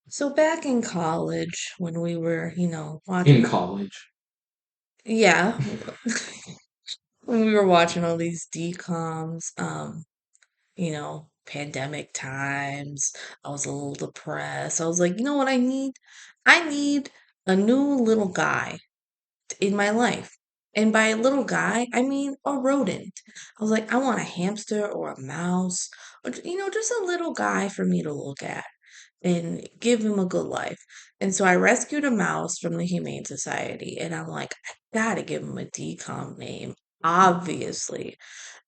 So back in college, when we were, In watching, college. yeah, when we were watching all these DCOMs, pandemic times, I was a little depressed. I was like, you know what I need? I need a new little guy in my life. And by a little guy, I mean a rodent. I was like, I want a hamster or a mouse, or, just a little guy for me to look at and give him a good life. And so I rescued a mouse from the Humane Society, and I'm like, I gotta give him a decom name, obviously.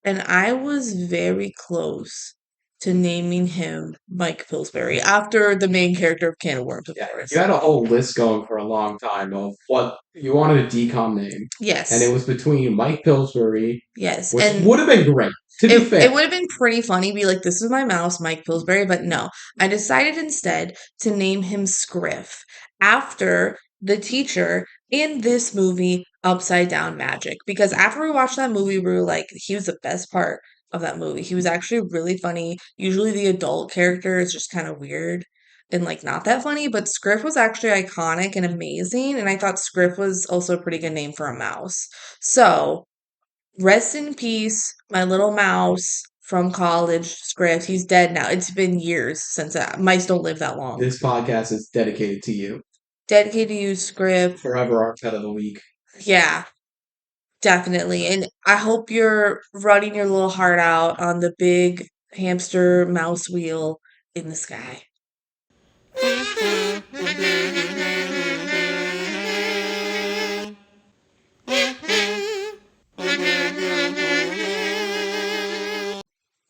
And I was very close to naming him Mike Pillsbury after the main character of Can of Worms, of Yeah, you course. had a whole list going for a long time of what you wanted a decom name, and it Yes, was between Mike Pillsbury, yes. which And would have been great, to be it fair. would have been pretty funny, be like, this is my mouse, Mike Pillsbury, but no. I decided instead to name him Skriff after the teacher in this movie, Upside Down Magic. Because after we watched that movie, we were like, he was the best part of that movie. He was actually really funny. Usually the adult character is just kind of weird and like not that funny, but Skriff was actually iconic and amazing. And I thought Skriff was also a pretty good name for a mouse. So rest in peace, my little mouse from college, Skriff. He's dead now. It's been years since mice don't live that long. This podcast is dedicated to you. Dedicated to you, Skriff. Forever our pet of the week. Yeah, definitely. And I hope you're running your little heart out on the big hamster mouse wheel in the sky.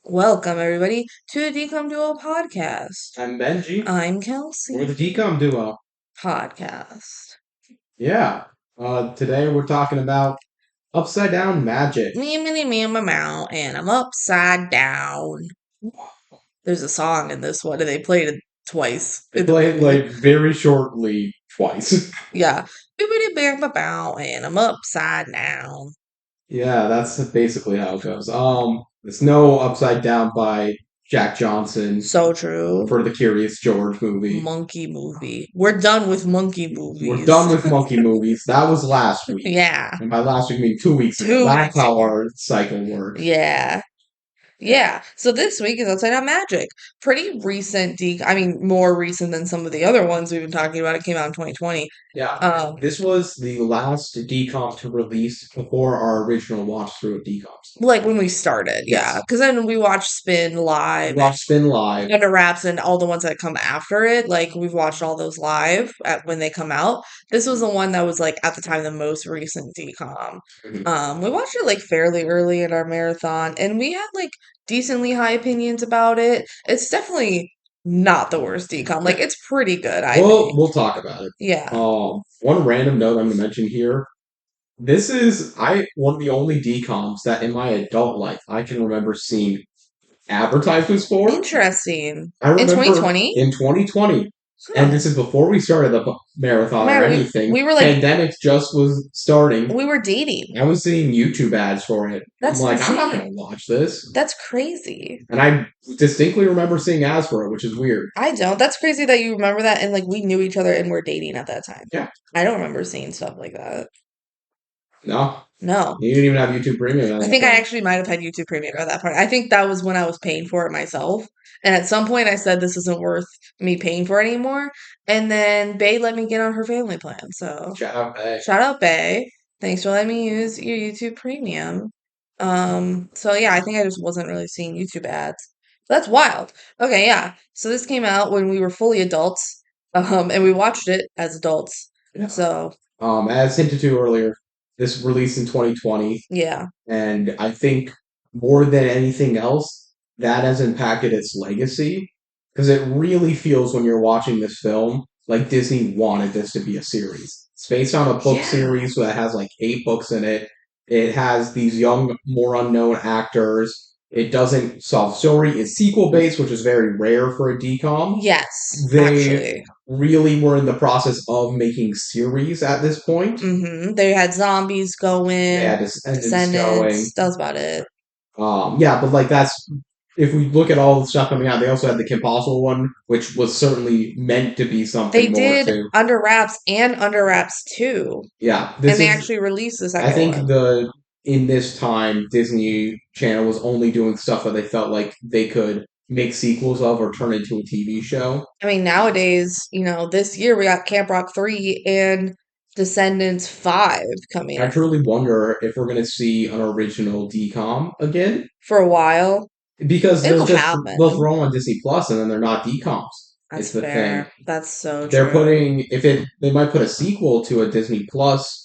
Welcome, everybody, to the Decom Duo podcast. I'm Benji. I'm We're the Kelsey. decom duo. Podcast. Yeah. Today we're talking about upside down magic. Me, me, me, meow, and I'm upside down. There's a song in this one, and they played it twice They in the play it movie. like very shortly twice. Yeah. Bibbidi bam bow, and I'm upside down. Yeah, that's basically how it goes. There's no Upside Down by Jack Johnson So true. for the Curious George movie. Monkey movie. We're done with monkey We're movies. done with monkey movies. That was last week. Yeah. And by last week, I mean 2 weeks ago. 2 weeks That's how ago. our cycle works. Yeah. Yeah. So this week is Upside Down Magic. Pretty recent I mean, more recent than some of the other ones we've been talking about. It came out in 2020. Yeah. Um, This was the last decomp to release before our original watch through of decomps. like when we started, yeah. Yes. Because then we watched Spin We live and watched Spin Live. Under Wraps and all the ones that come after it. Like we've watched all those live when they come out. This was the one that was like at the time the most recent decom. Mhm. We watched it like fairly early in our marathon, and we had like decently high opinions about it. It's definitely not the worst decom. Like Yeah. it's pretty good, I Well, think. we'll talk about it. Yeah. One random note I'm going to mention here. This is one of the only decoms that in my adult life I can remember seeing advertisements for. Interesting. I In remember 2020? in 2020, and Huh. this is before we started the marathon or Man, anything. we were like Pandemic just was starting. we were dating. I was seeing YouTube ads for it. I'm That's like, I'm not insane. going to watch this. That's crazy. And I distinctly remember seeing ads for it, which is weird. I don't. That's crazy that you remember that and like we knew each other and were dating at that time. Yeah. I don't remember seeing stuff like that. No, No. you didn't even have YouTube Premium at I that think I point. actually might have had YouTube Premium at that point. I think that was when I was paying for it myself. And at some point I said this isn't worth me paying for it anymore. And then Bay let me get on her family plan. So Shout out, hey. shout out Bay. Thanks for letting me use your YouTube Premium. So yeah, I think I just wasn't really seeing YouTube ads. That's wild. Okay, yeah. So this came out when we were fully adults. And we watched it as adults. Yeah. So As hinted to earlier, this released in 2020. yeah. And I think more than anything else, that has impacted its legacy. Because it really feels when you're watching this film like Disney wanted this to be a series. It's based on a book Yeah. series that has like 8 books in it. It has these young, more unknown actors. It doesn't solve story. It's sequel based, which is very rare for a decom. Yes, They actually. really were in the process of making series at this point. They had zombies They going, had Descendants going. Descendants. That was about it. Yeah, but like that's if we look at all the stuff coming out, they also had the Kim Possible one, which was certainly meant to be They something more did too. Under Wraps and Under Wraps 2, Yeah, and this they is. actually released the I second think one. the in this time Disney Channel was only doing stuff that they felt like they could make sequels of or turn into a TV show. I mean, nowadays, this year we got Camp Rock 3 and Descendants 5 coming I out truly wonder if we're going to see an original DCOM again for a while. because It'll they'll happen. throw them on Disney Plus and then they're not DCOMs. That's It's the thing. fair. That's so They're true. putting if it they might put a sequel to a Disney Plus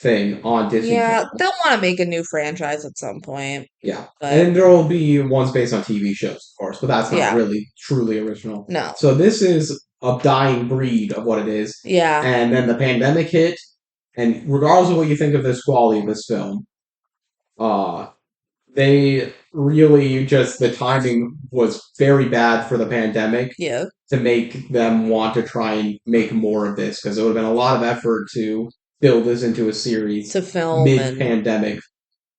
thing on Disney Yeah, Channel. they'll want to make a new franchise at some point, Yeah. And but then there will be ones based on TV shows, of course, but that's not yeah, really truly original. no. So this is a dying breed of what it is. Yeah, And then the pandemic hit, and regardless of what you think of this quality of this film, uh, they really just the timing was very bad for the pandemic yeah, to make them want to try and make more of this because it would have been a lot of effort to build this into a series to film mid and pandemic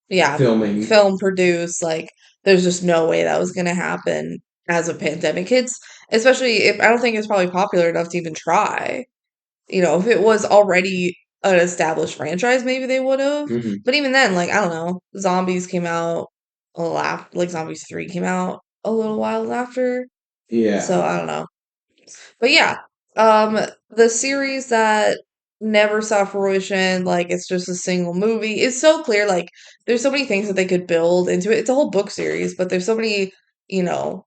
yeah, filming. film produce. Like, there's just no way that was going to happen as a pandemic hits, especially if I don't think it's probably popular enough to even try. If it was already an established franchise, maybe they would have. Hmm. But even then, like, I don't know, Zombies came out a little after, like, Zombies 3 came out a little while after. Yeah. So I don't know. But yeah, the series that never saw fruition, like it's just a single movie, it's so clear. Like there's so many things that they could build into it. It's a whole book series, but there's so many, you know,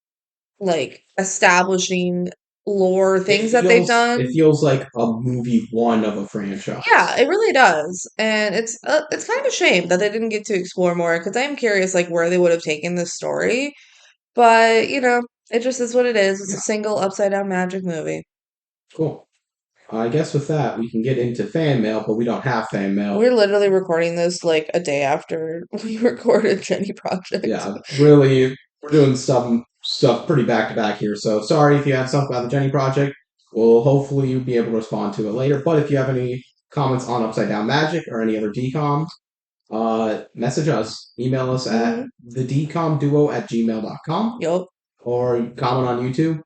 like establishing lore things that they've It done. feels like a movie one of a franchise. Yeah, it really does, and it's kind of a shame that they didn't get to explore more because I am curious, like where they would have taken this story. But it just is what it is. It's a Yeah, single upside down magic movie. cool. I guess with that we can get into fan mail, but we don't have fan mail. We're literally recording this like a day after we recorded Jenny Project. Yeah, really, we're doing stuff pretty back to back here. So sorry if you have something about the Jenny Project. We'll hopefully be able to respond to it later. But if you have any comments on Upside Down Magic or any other DCOM, message us. Email us at Hmm. thedcomduo@gmail.com Yup. or comment on YouTube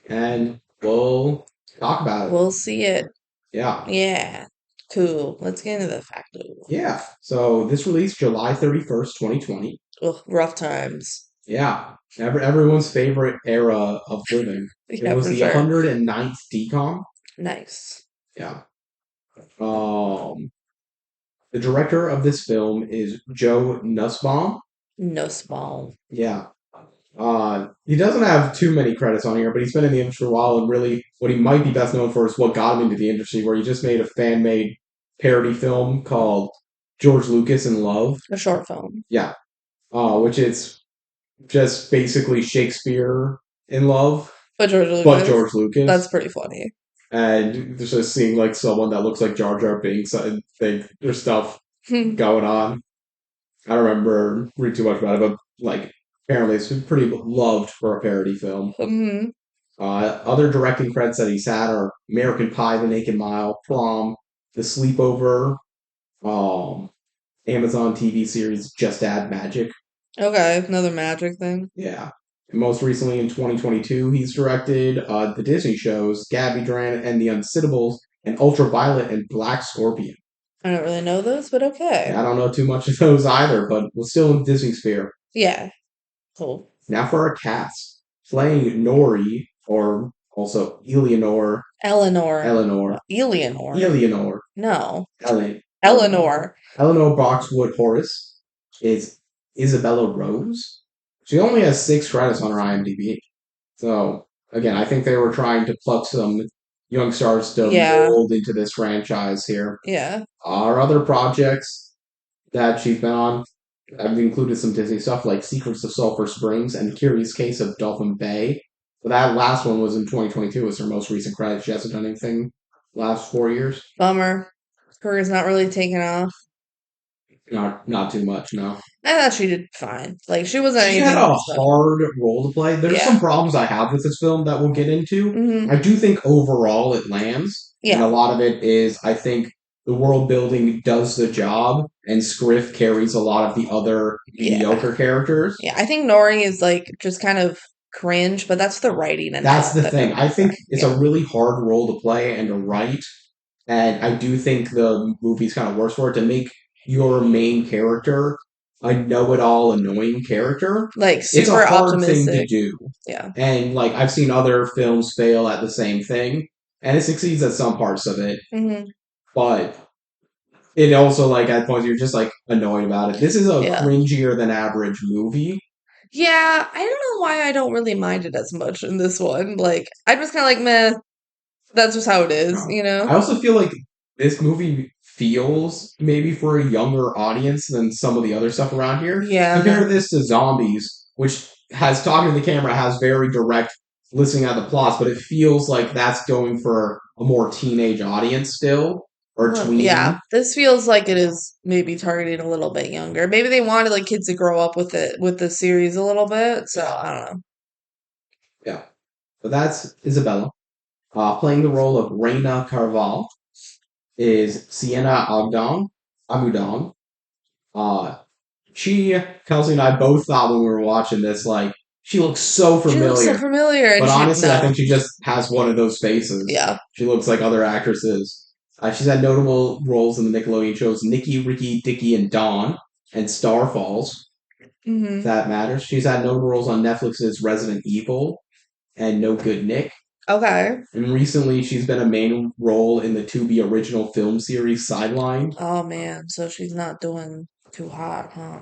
and we'll talk about it. We'll see it. Yeah. Yeah. Cool. Let's get into the facto. Yeah. So this released July 31st, 2020. Ugh, rough times. Yeah. Everyone's favorite era of living. It Yeah, was for the sure. 109th DCOM. Nice. Yeah. Um, the director of this film is Joe Nussbaum. No small. Yeah. He doesn't have too many credits on here, but he's been in the industry for a while, and really, what he might be best known for is what got him into the industry, where he just made a fan-made parody film called George Lucas in Love. A short film. Yeah. Which is just basically Shakespeare in Love, But George but Lucas. George That's Lucas. pretty funny. And just seeing like someone that looks like Jar Jar Binks and think there's stuff going on. I don't remember read too much about it, but like apparently it's been pretty loved for a parody film. Hmm. Other directing credits that he's had are American Pie, The Naked Mile, Prom, The Sleepover, um, Amazon TV series Just Add Magic. Okay, another magic thing. Yeah. And most recently in 2022, he's directed the Disney shows Gabby Duran and the Unsittables and Ultraviolet and Black Scorpion. I don't really know those, but okay. Yeah, I don't know too much of those either, but we're still in Disney sphere. Yeah. Cool. Now for our cast. Playing Nori, or also Eleanor, Eleanor. Eleanor, Eleanor. Eleanor, No. Ele- Eleanor. Eleanor Boxwood Horace is Isabella Rose. She only has 6 credits on her IMDb. So, again, I think they were trying to pluck some young stars to Yeah. mold into this franchise here. Yeah. Our other projects that she's been on have included some Disney stuff like Secrets of Sulphur Springs and The Curious Case of Dolphin Bay. But that last one was in 2022. Was her most recent credit. She hasn't done anything last 4 years. Bummer. Career's not really taking off. Not too much, no. I thought she did fine. Like she wasn't She anything had a special. hard role to play. There's Yeah. some problems I have with this film that we'll get into. Hmm. I do think overall it lands, and a Yeah. lot of it is I think the world building does the job, and Skriff carries a lot of the other Yeah. mediocre characters. Yeah. I think Nori is like just kind of cringe, but that's the writing and That's plot the that thing. don't I make her. think it's Yeah. a really hard role to play and to write, and I do think the movie's kind of worse for it to make your main character a know-it-all, annoying character. Like It's a super hard thing to optimistic. do, Yeah. and like I've seen other films fail at the same thing, and it succeeds at some parts of it, Hmm. but it also like at points you're just like annoyed about it. This is a Yeah. cringier than average movie. Yeah. I don't know why I don't really mind it as much in this one. Like, I'm just kind of like, meh, that's just how it is, No. you know? I also feel like this movie feels maybe for a younger audience than some of the other stuff around here. Yeah, Compare no. this to Zombies, which has talking to the camera, has very direct listening at the plots, but it feels like that's going for a more teenage audience still, or Well, yeah, tween. this feels like it is maybe targeting a little bit younger. Maybe they wanted like kids to grow up with the series a little bit. So Yeah, I don't know. yeah. But that's Isabella. Playing the role of Reina Carval is Sienna Amudong. Uh, Kelsey and I both thought when we were watching this, like, she looks so She looks so familiar. familiar, and But she honestly, I no, think she just has one of those faces. yeah. She looks like other actresses. She's had notable roles in the Nickelodeon shows Nicky, Ricky, Dicky, and Dawn, and Star Falls, if Hmm. that matters. She's had notable roles on Netflix's Resident Evil and No Good Nick. Okay. And recently, she's been a main role in the Tubi original film series Sidelined. Oh man, so she's not doing too hot, huh?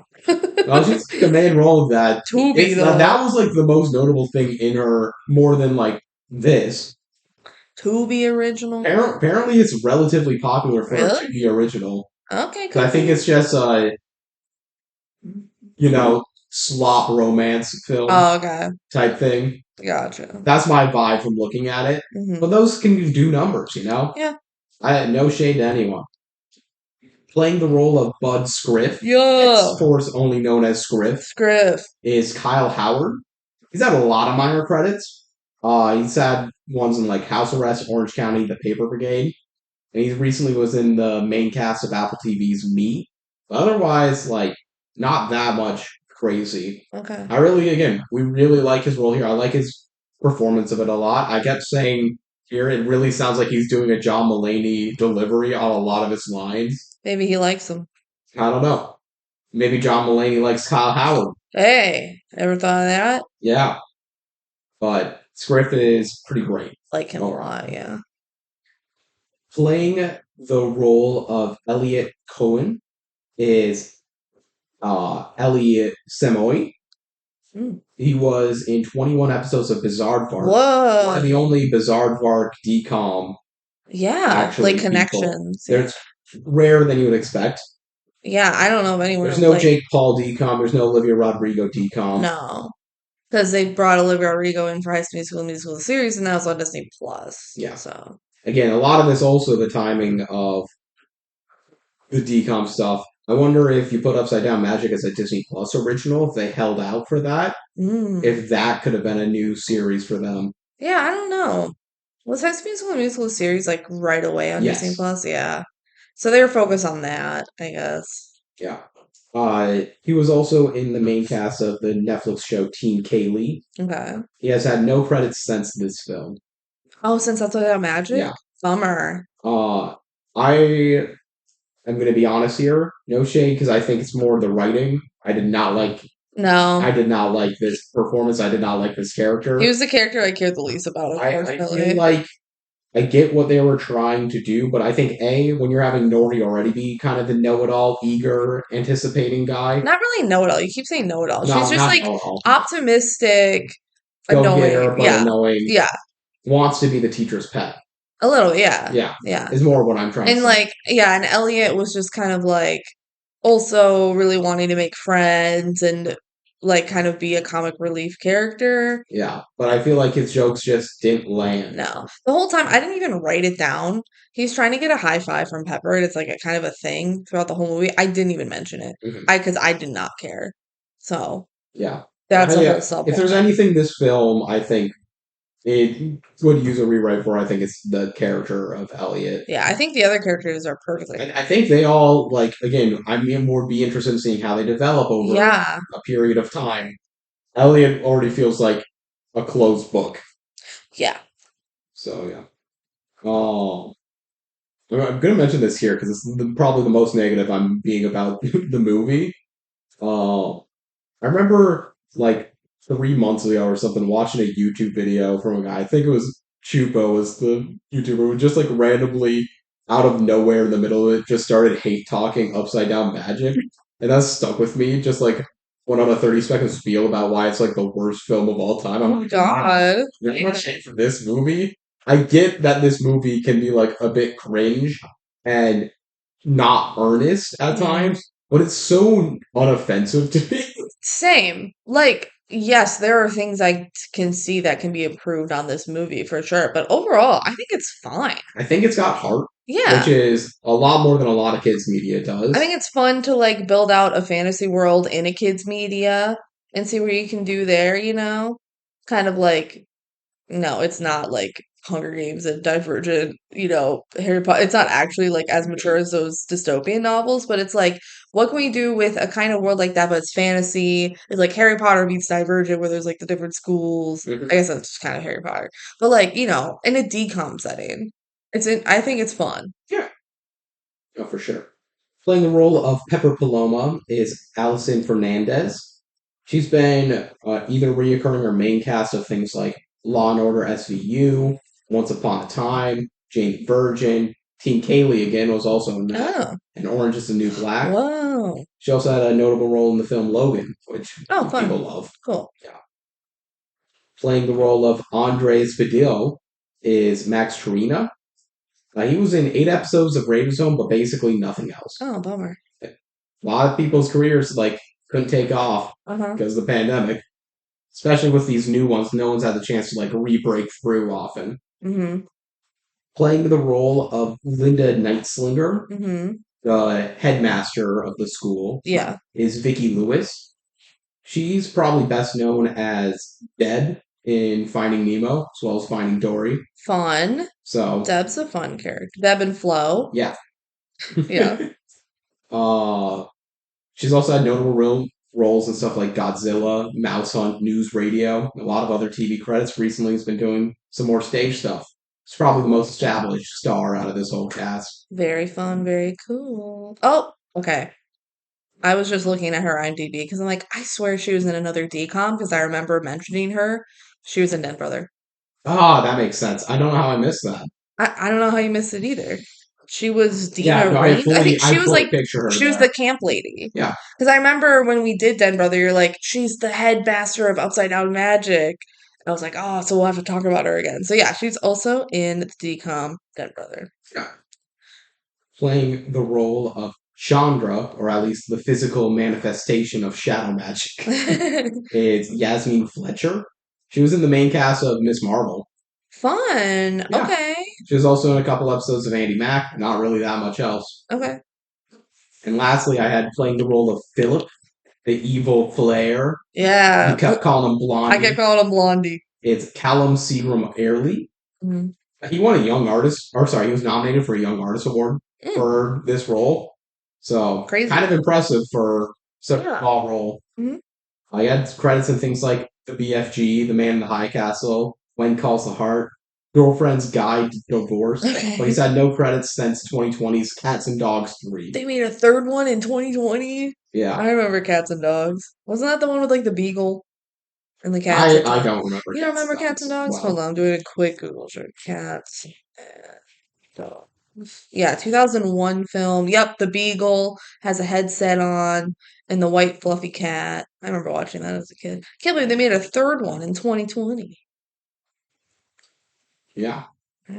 Well, she's like a main role of that. Tubi That though. was like the most notable thing in her, more than like this. Tubi original. Apparently, it's relatively popular for it to Really? be original. Okay, So I could think be. it's just a slop romance film Oh, okay. type thing. Gotcha. That's my vibe from looking at it. Hmm. But those can do numbers. Yeah. I had no shade to anyone. Playing the role of Bud Skriff, Yeah. henceforth only known as Skriff, Skriff. is Kyle Howard. He's had a lot of minor credits. He's had ones in like House Arrest, Orange County, The Paper Brigade, and he recently was in the main cast of Apple TV's Me. But otherwise, like not that much crazy. Okay. We really like his role here. I like his performance of it a lot. I kept saying here, it really sounds like he's doing a John Mulaney delivery on a lot of his lines. Maybe he likes him. I don't know. Maybe John Mulaney likes Kyle Howard. Hey, ever thought of that? Yeah, but Skriff is pretty great. Like him a Overall. lot, yeah. Playing the role of Elliot Cohen is Elliot Semoy. Mm. He was in 21 episodes of Bizarre Vark. One Whoa. of the only Bizarre Vark DCOM Yeah, actually like people. connections. Yeah. There's rare than you would expect. Yeah, I don't know if anyone There's no like Jake Paul DCOM. There's no Olivia Rodrigo DCOM. no. Because they brought Olivia Rodrigo in for High School Musical the series, and now it's on Disney Plus. Yeah. So Again, a lot of this also the timing of the DCOM stuff. I wonder if you put Upside Down Magic as a Disney Plus original, if they held out for that, mm. if that could have been a new series for them. Yeah, I don't know. Was High School Musical series like right away on Disney Yes. Plus? Yeah. So they were focused on that, I guess. Yeah. He was also in the main cast of the Netflix show Teen Kaylee. Okay. He has had no credits since this film. Oh, since that's about magic? Yeah. Bummer. I am going to be honest here. No shade, because I think it's more the writing. I did not like No. this performance. I did not like this character. He was the character I cared the least about, I feel unfortunately. like I get what they were trying to do, but I think when you're having Nori already be kind of the know-it-all, eager, anticipating guy. Not really know-it-all. You keep saying know-it-all. No, She's just not like know-it-all. optimistic, Go get her, annoying. but Yeah. annoying. Yeah. Wants to be the teacher's pet. A little, yeah. Yeah, Yeah. is more what I'm trying to And say. like, yeah, and Elliot was just kind of like also really wanting to make friends and like kind of be a comic relief character. Yeah, but I feel like his jokes just didn't land. No. The whole time I didn't even write it down. He's trying to get a high five from Pepper, and it's like a kind of a thing throughout the whole movie. I didn't even mention it. Mhm. Because I did not care. So Yeah. that's a whole If there's subplot. anything this film, I think it would use a rewrite for. I think it's the character of Elliot. Yeah, I think the other characters are perfectly. I think they all like again. I mean, would be interested in seeing how they develop over Yeah, a period of time. Elliot already feels like a closed book. yeah. So yeah. Oh, I'm gonna mention this here because it's probably the most negative I'm being about the movie. Uh, I remember like 3 months ago or something watching a YouTube video from a guy. I think it was Chupo was the YouTuber who just like randomly out of nowhere in the middle of it just started hate talking Upside Down Magic, and that stuck with me. Just like went on a 30-second spiel about why it's like the worst film of all time. Oh I'm my like, wow, God. there's much hate for this movie. I get that this movie can be like a bit cringe and not earnest at Mhm. times, but it's so unoffensive to me. Same. Like, yes, there are things I can see that can be improved on this movie for sure, but overall, I think it's fine. I think it's got heart, which Yeah. is a lot more than a lot of kids' media I think does. it's fun to like build out a fantasy world in a kid's media and see what you can do there, Kind of like, no, it's not like Hunger Games and Divergent, Harry Potter. It's not actually like as mature as those dystopian novels, but it's like, what can we do with a kind of world like that, but it's fantasy? It's like Harry Potter meets Divergent, where there's like the different schools. I Mhm. guess that's just kind of Harry Potter, but like, in a DCOM setting, I think it's fun. Yeah, no, for sure. Playing the role of Pepper Paloma is Alison Fernandez. She's been either reoccurring or main cast of things like Law and Order SVU, Once Upon a Time, Jane Virgin. Team Kaylee again was also in that, Oh, and Orange is the New Black. whoa. She also had a notable role in the film Logan, which Oh, people fun. love. Cool. Yeah. Playing the role of Andres Padillo is Max Torina. He was in 8 episodes of Raven but basically nothing else. Oh, bummer. A lot of people's careers like couldn't take off Uh-huh. because of the pandemic, especially with these new ones. No one's had the chance to like re-break through often. Mm-hmm. Playing the role of Linda Nightslinger, Mm-hmm. the headmaster of the school, Yeah. is Vicki Lewis. She's probably best known as Deb in Finding Nemo, as well as Finding Dory. Fun. So, Deb's a fun character. Deb and Flo. yeah. Yeah. uh, she's also had notable roles in stuff like Godzilla, Mouse Hunt, News Radio, and a lot of other TV credits. Recently, has been doing some more stage stuff. She's probably the most established star out of this whole cast. Very fun. Very cool. Oh, okay. I was just looking at her IMDb because I'm like, I swear she was in another DCOM because I remember mentioning her. She was in Dead Brother. Ah, that makes sense. I don't know how I missed that. I don't know how you missed it either. She was Yeah, Dina no, Rain. I think I she was fully like, picture her she was the there. camp lady. Yeah, Because I remember when we did Den Brother, you're like, she's the headmaster of Upside Down Magic. And I was like, oh, so we'll have to talk about her again. So yeah, she's also in the DCOM Den Brother. yeah. Playing the role of Chandra, or at least the physical manifestation of shadow magic, is Yasmin Fletcher. She was in the main cast of Miss Marvel. Fun. Yeah, Okay. she was also in a couple episodes of Andy Mack. Not really that much else. Okay. And lastly, I had playing the role of Philip, the evil Flair. You Yeah. kept calling him I kept Blondie. calling him Blondie. It's Callum Seagram Airley. Mm. He won a Young Artist, or sorry, he was nominated for a Young Artist Award Mm. for this role. So kind Crazy. of impressive for such a Yeah. small role. Mhm. I had credits in things like The BFG, The Man in the High Castle, When Calls the Heart, Girlfriend's Guide to Divorce, but he's Okay. had no credits since 2020's Cats and Dogs 3. They made a third one in 2020. Yeah, I remember Cats and Dogs. Wasn't that the one with like the beagle and the cats at I the. don't remember You don't Cats remember and Cats and Dogs Dogs? Hold well. on, I'm doing a quick Google search. Cats and Dogs. Yeah, 2001 film. Yep, the beagle has a headset on and the white fluffy cat. I remember watching that as a kid. Can't believe they made a third one in 2020. Yeah. All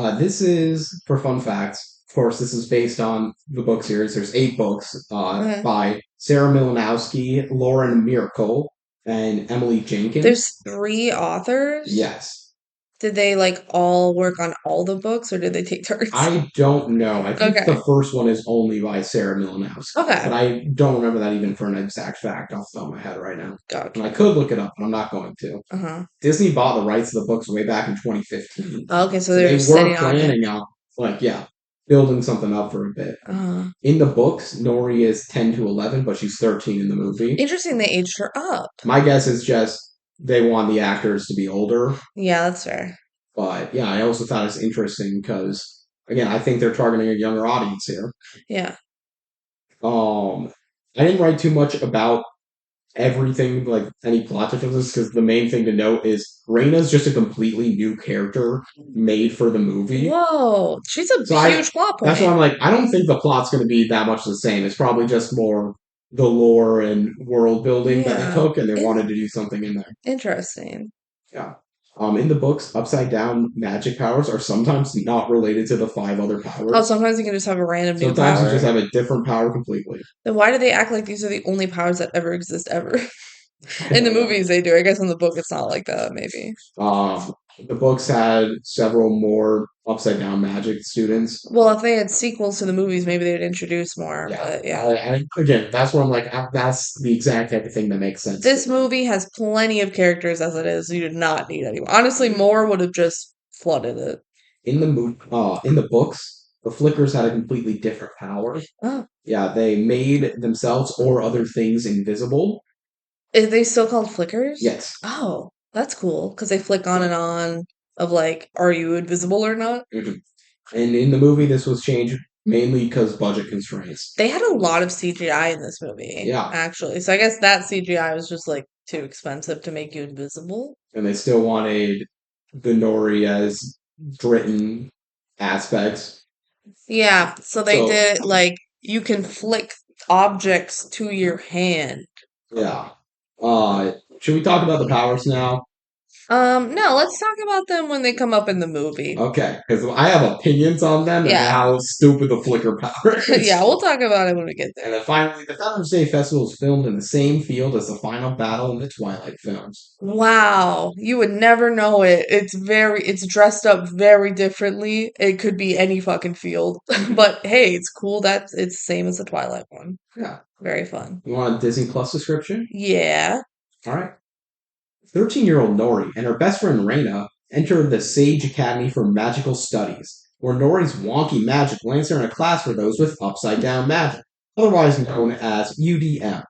right. This is, for fun facts, of course, this is based on the book series. There's 8 books Okay. by Sarah Milanowski, Lauren Miracle, and Emily Jenkins. There's three authors. Yes. Did they like all work on all the books or did they take turns? I don't know. I think the Okay. first one is only by Sarah Milanowski, but Okay. I don't remember that even for an exact fact off the top of my head right now. And I Gotcha. could look it up, but I'm not going to. Uh-huh. Disney bought the rights to the books way back in 2015, Okay, so so they were they were sitting on it. planning on, like, yeah, building something up for a bit. Uh-huh. In the books, Nori is 10 to 11, but she's 13 in the movie. Interesting they aged her up. My guess is just they want the actors to be older. Yeah, that's fair. But yeah, I also thought it's interesting because, again, I think they're targeting a younger audience here. Yeah. Um, I didn't write too much about everything, like any plot differences, because the main thing to note is Reina's just a completely new character made for the movie. Whoa. She's a So huge plot that's why point. I'm like, I don't think the plot's going to be that much the same. It's probably just more the lore and world building that they Yeah. took, and they In- wanted to do something in there. interesting. Yeah. In the books, upside down magic powers are sometimes not related to the five other Oh, powers. sometimes you can just have a random new Sometimes you just power. have a different power completely. Then why do they act like these are the only powers that ever exist ever? I In the don't know. movies, they do. I guess in the book, it's not like that, maybe. Um, the books had several more upside down magic students. Well, if they had sequels to the movies, maybe they'd introduce more, Yeah. but yeah. Again, that's where I'm like, that's the exact type of thing that makes sense to This me. movie has plenty of characters as it is. You did not need anyone. Honestly, more would have just flooded it. In the books, the Flickers had a completely different power. Oh, Yeah, they made themselves or other things invisible. are they still called flickers? Yes. Oh, that's cool because they flick on Yeah. and on of like, are you invisible or not? Mhm. And in the movie, this was changed mainly because budget constraints. They had a lot of CGI in this movie, Yeah, actually. So I guess that CGI was just like too expensive to make you invisible. and they still wanted the Nori as Britain aspects. Yeah, so they So did like you can flick objects to your hand. yeah. Should we talk about the powers now? No, let's talk about them when they come up in the movie. Okay, because I have opinions on them and Yeah. how stupid the flicker power Yeah, is. we'll talk about it when we get And there. then finally, the Founders Day Festival is filmed in the same field as the final battle in the Twilight films. Wow, you would never know it. It's dressed up very differently. It could be any fucking field. But hey, it's cool that it's same as the Twilight one. Yeah. Very fun. You want a Disney Plus description? Yeah. All right. 13-year-old Nori and her best friend Reina enter the Sage Academy for Magical Studies, where Nori's wonky magic lands her in a class for those with upside down magic, otherwise known as UDM.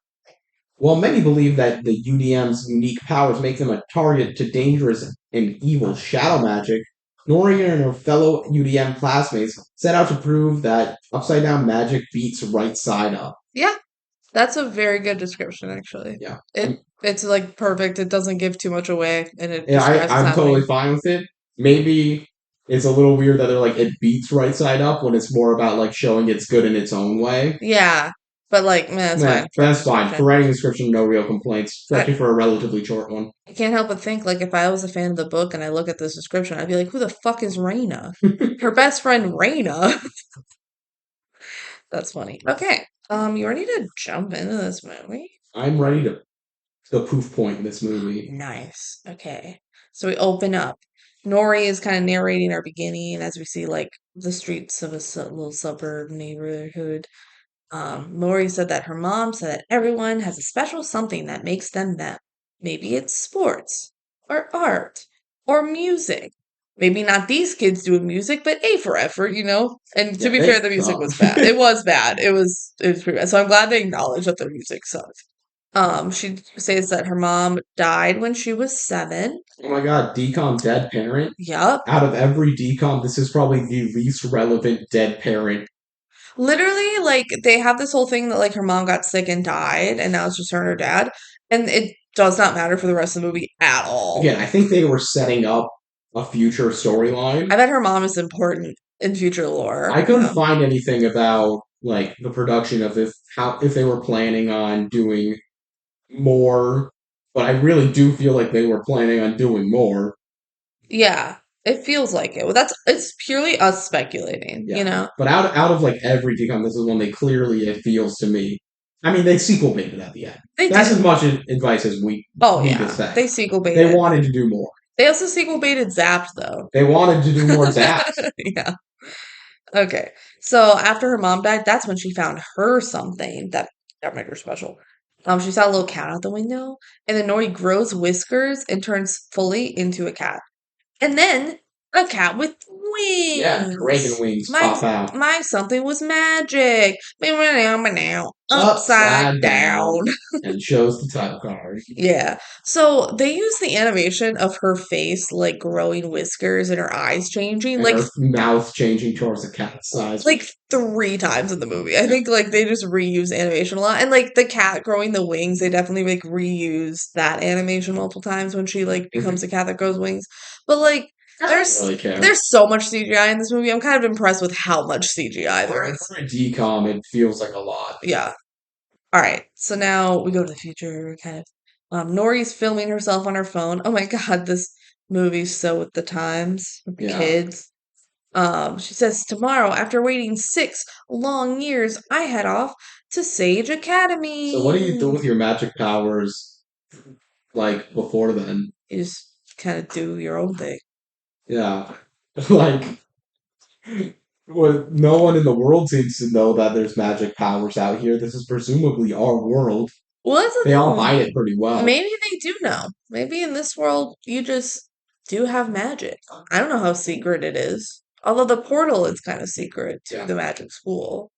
While many believe that the UDM's unique powers make them a target to dangerous and evil shadow magic, Nori and her fellow UDM classmates set out to prove that upside down magic beats right side up. Yeah, that's a very good description actually. Yeah. It's like perfect. It doesn't give too much away and it Yeah, describes what's I'm totally happening. fine with it. Maybe it's a little weird that they're like it beats right side up when it's more about like showing it's good in its own way. Yeah. But like, man, that's Man, fine. but Perfect that's fine. For description. writing a description, no real complaints, I, especially for a relatively short one. I can't help but think like if I was a fan of the book and I look at this description, I'd be like, who the fuck is Raina? Her best friend Raina. That's funny. Okay. You ready to jump into this movie? I'm ready to the proof point in this movie. Nice. Okay. So we open up. Nori is kind of narrating our beginning as we see like the streets of a little suburb neighborhood. Nori said that her mom said that everyone has a special something that makes them them. Maybe it's sports or art or music. Maybe not these kids doing music, but A for effort, you know? And to Yeah, be fair, the music was bad. It was bad. It was pretty bad. So I'm glad they acknowledged that their music sucked. She says that her mom died when she was 7. oh my god, DCOM dead parent. Yup. Out of every DCOM, this is probably the least relevant dead parent. Literally, like, they have this whole thing that, like, her mom got sick and died, and now it's just her and her dad. And it does not matter for the rest of the movie at all. Again, I think they were setting up a future storyline. I bet her mom is important in future lore. I couldn't Yeah. find anything about like the production of if they were planning on doing more, but I really do feel like they were planning on doing more. Yeah, it feels like it. Well, it's purely us speculating, you Yeah, know? but out of like every DCOM, this is one they clearly it feels to me. I mean, they sequel baited at the end. They That's as did. much advice as we Oh, need to yeah. say. They sequel They baited. wanted to do more. They also sequel baited Zapped though. They wanted to do more zaps. Yeah. Okay. So after her mom died, that's when she found her something that made her special. She saw a little cat out the window, and then Nori grows whiskers and turns fully into a cat. And then a cat with Yeah, wings. dragon wings My pop out. my something was magic. Upside Upside down. down and shows the title card. Yeah. So they use the animation of her face like growing whiskers and her eyes changing And her mouth changing towards a cat size. like 3 times in the movie. I think like they just reuse animation a lot. And like the cat growing the wings, they definitely like reuse that animation multiple times when she like becomes a cat that grows wings. But like I don't really care. there's so much CGI in this movie. I'm kind of impressed with how much CGI there is. For a DCOM, it feels like a lot. Yeah. All right. So now we go to the future, kind of. Nori's filming herself on her phone. Oh my God, this movie's so with the times with the Yeah. kids. She says, tomorrow, after waiting 6 long years, I head off to Sage Academy. So what do you do with your magic powers, like, before then? You just kind of do your own thing. Yeah. Like, well, no one in the world seems to know that there's magic powers out here. This is presumably our world. Well, that's the They all thing. hide it pretty well. Maybe they do know. Maybe in this world, you just do have magic. I don't know how secret it is. Although the portal is kind of secret to Yeah. the magic school.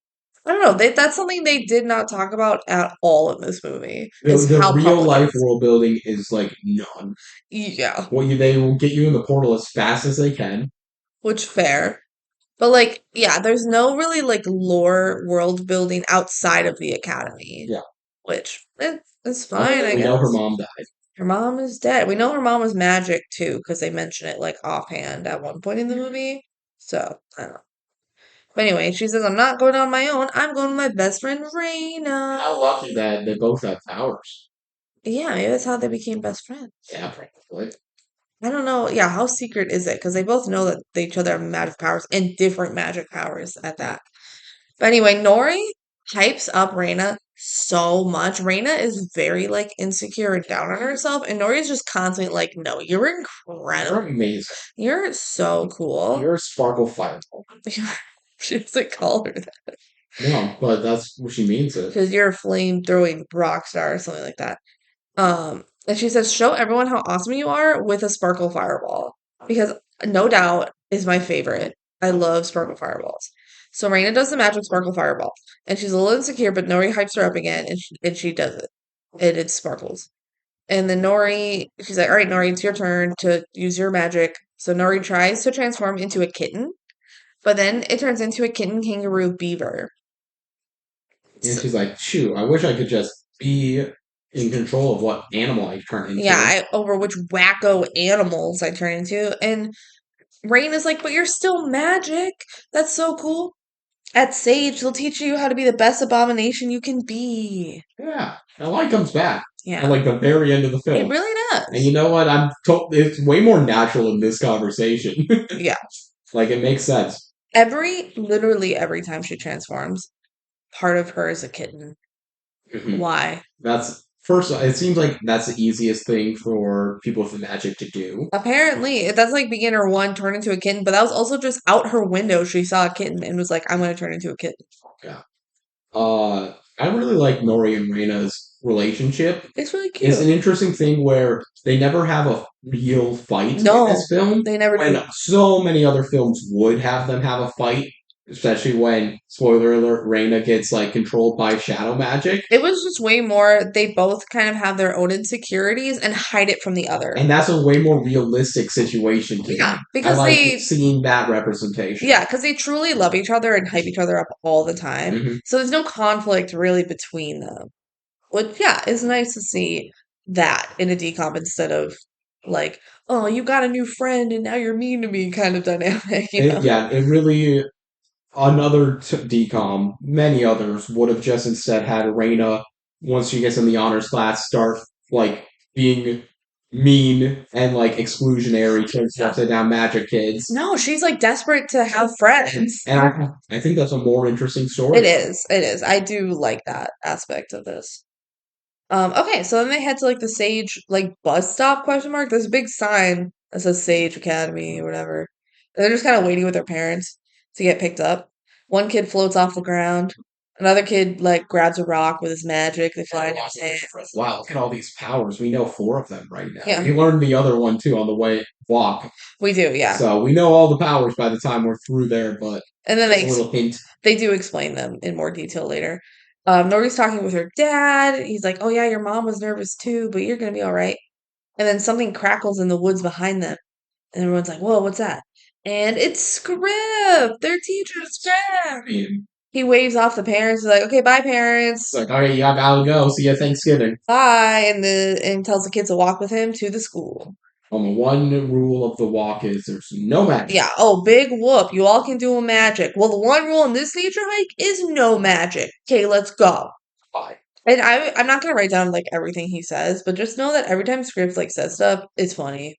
I don't know. That's something they did not talk about at all in this movie. Is The how real public it life is. world building is like none. Yeah, They will get you in the portal as fast as they can. which fair. But like, yeah, there's no really like lore world building outside of the academy. Yeah. Which it's Other fine, than I we guess. know her mom died. Her mom is dead. We know her mom was magic too, because they mention it like offhand at one point in the movie. So, I don't know. But anyway, she says, I'm not going on my own. I'm going with my best friend Raina. How lucky that they both have powers. Yeah, maybe that's how they became best friends. Yeah, probably. I don't know. Yeah, how secret is it? Because they both know that they each other have magic powers and different magic powers at that. But anyway, Nori hypes up Reina so much. Reina is very like insecure and down on herself, and Nori is just constantly like, "No, you're You're incredible. amazing. You're so cool." You're a sparkle fireball. She doesn't call her that No, but that's what she means it. because you're a flame throwing rock star or something like that. And she says, "Show everyone how awesome you are with a sparkle fireball," because no doubt is my favorite. I love sparkle fireballs. So Reina does the magic sparkle fireball, and she's a little insecure, but Nori hypes her up again, and she does it, and it sparkles. And then Nori, she's like, "All right, Nori, it's your turn to use your magic." So Nori tries to transform into a kitten, but then it turns into a kitten kangaroo beaver. And she's like, shoot, I wish I could just be in control of what animal I turn into. Yeah, over which wacko animals I turn into. And Rain is like, but you're still magic. That's so cool. At Sage, they'll teach you how to be the best abomination you can be. Yeah. And light comes back. Yeah. At like the very end of the It film. really does. And you know what? It's way more natural in this conversation. Yeah. Like it makes sense. Literally every time she transforms, part of her is a kitten. Mhm. Why? It seems like that's the easiest thing for people with magic to do. Apparently, that's like beginner one, turn into a kitten, but that was also just out her window. She saw a kitten and was like, I'm going to turn into a kitten. Yeah. I really like Nori and Reina's relationship. It's really cute. It's an interesting thing where they never have a real fight in this film. They never when do. so many other films would have them have a fight, especially when, spoiler alert, Reina gets like controlled by shadow magic. It was just way more, they both kind of have their own insecurities and hide it from the other. And that's a way more realistic situation to me. Because I like seeing that representation. Yeah, because they truly love each other and hype each other up all the time. Mm-hmm. So there's no conflict really between them. Which, yeah, it's nice to see that in a decomp instead of like, oh, you got a new friend and now you're mean to me kind of dynamic. You know? Yeah, it really. Another decom, many others would have just instead had Reina, once she gets in the honors class, start like being mean and like exclusionary towards upside down magic kids. No, she's like desperate to have friends. And I think that's a more interesting story. It is. It is. I do like that aspect of this. Okay, so then they head to like the Sage like bus stop question mark. There's a big sign That says Sage Academy or whatever. They're just kind of waiting with their parents to get picked up. One kid floats off the ground. Another kid like grabs a rock with his magic. They fly into his hand. Wow, look at all these powers. We know four of them right now. Yeah, We learned the other one too on the way walk. we do. Yeah, So we know all the powers by the time we're through there, but and then just a little hint. they do explain them in more detail later. Nori's talking with her dad. He's like, "Oh yeah, your mom was nervous too, but you're gonna be all right." And then something crackles in the woods behind them. And everyone's like, whoa, what's that? And it's Skriff, their teacher, Skriff. He waves off the parents. He's like, okay, bye, parents. It's like, all right, you gotta go. See you Thanksgiving. Bye. And tells the kids to walk with him to the school. The one rule of the walk is there's no magic. Yeah. Oh, big whoop. You all can do a magic. Well, the one rule in this nature hike is no magic. Okay, let's go. Bye. And I'm not gonna write down like everything he says, but just know that every time Skriff like says stuff, it's funny.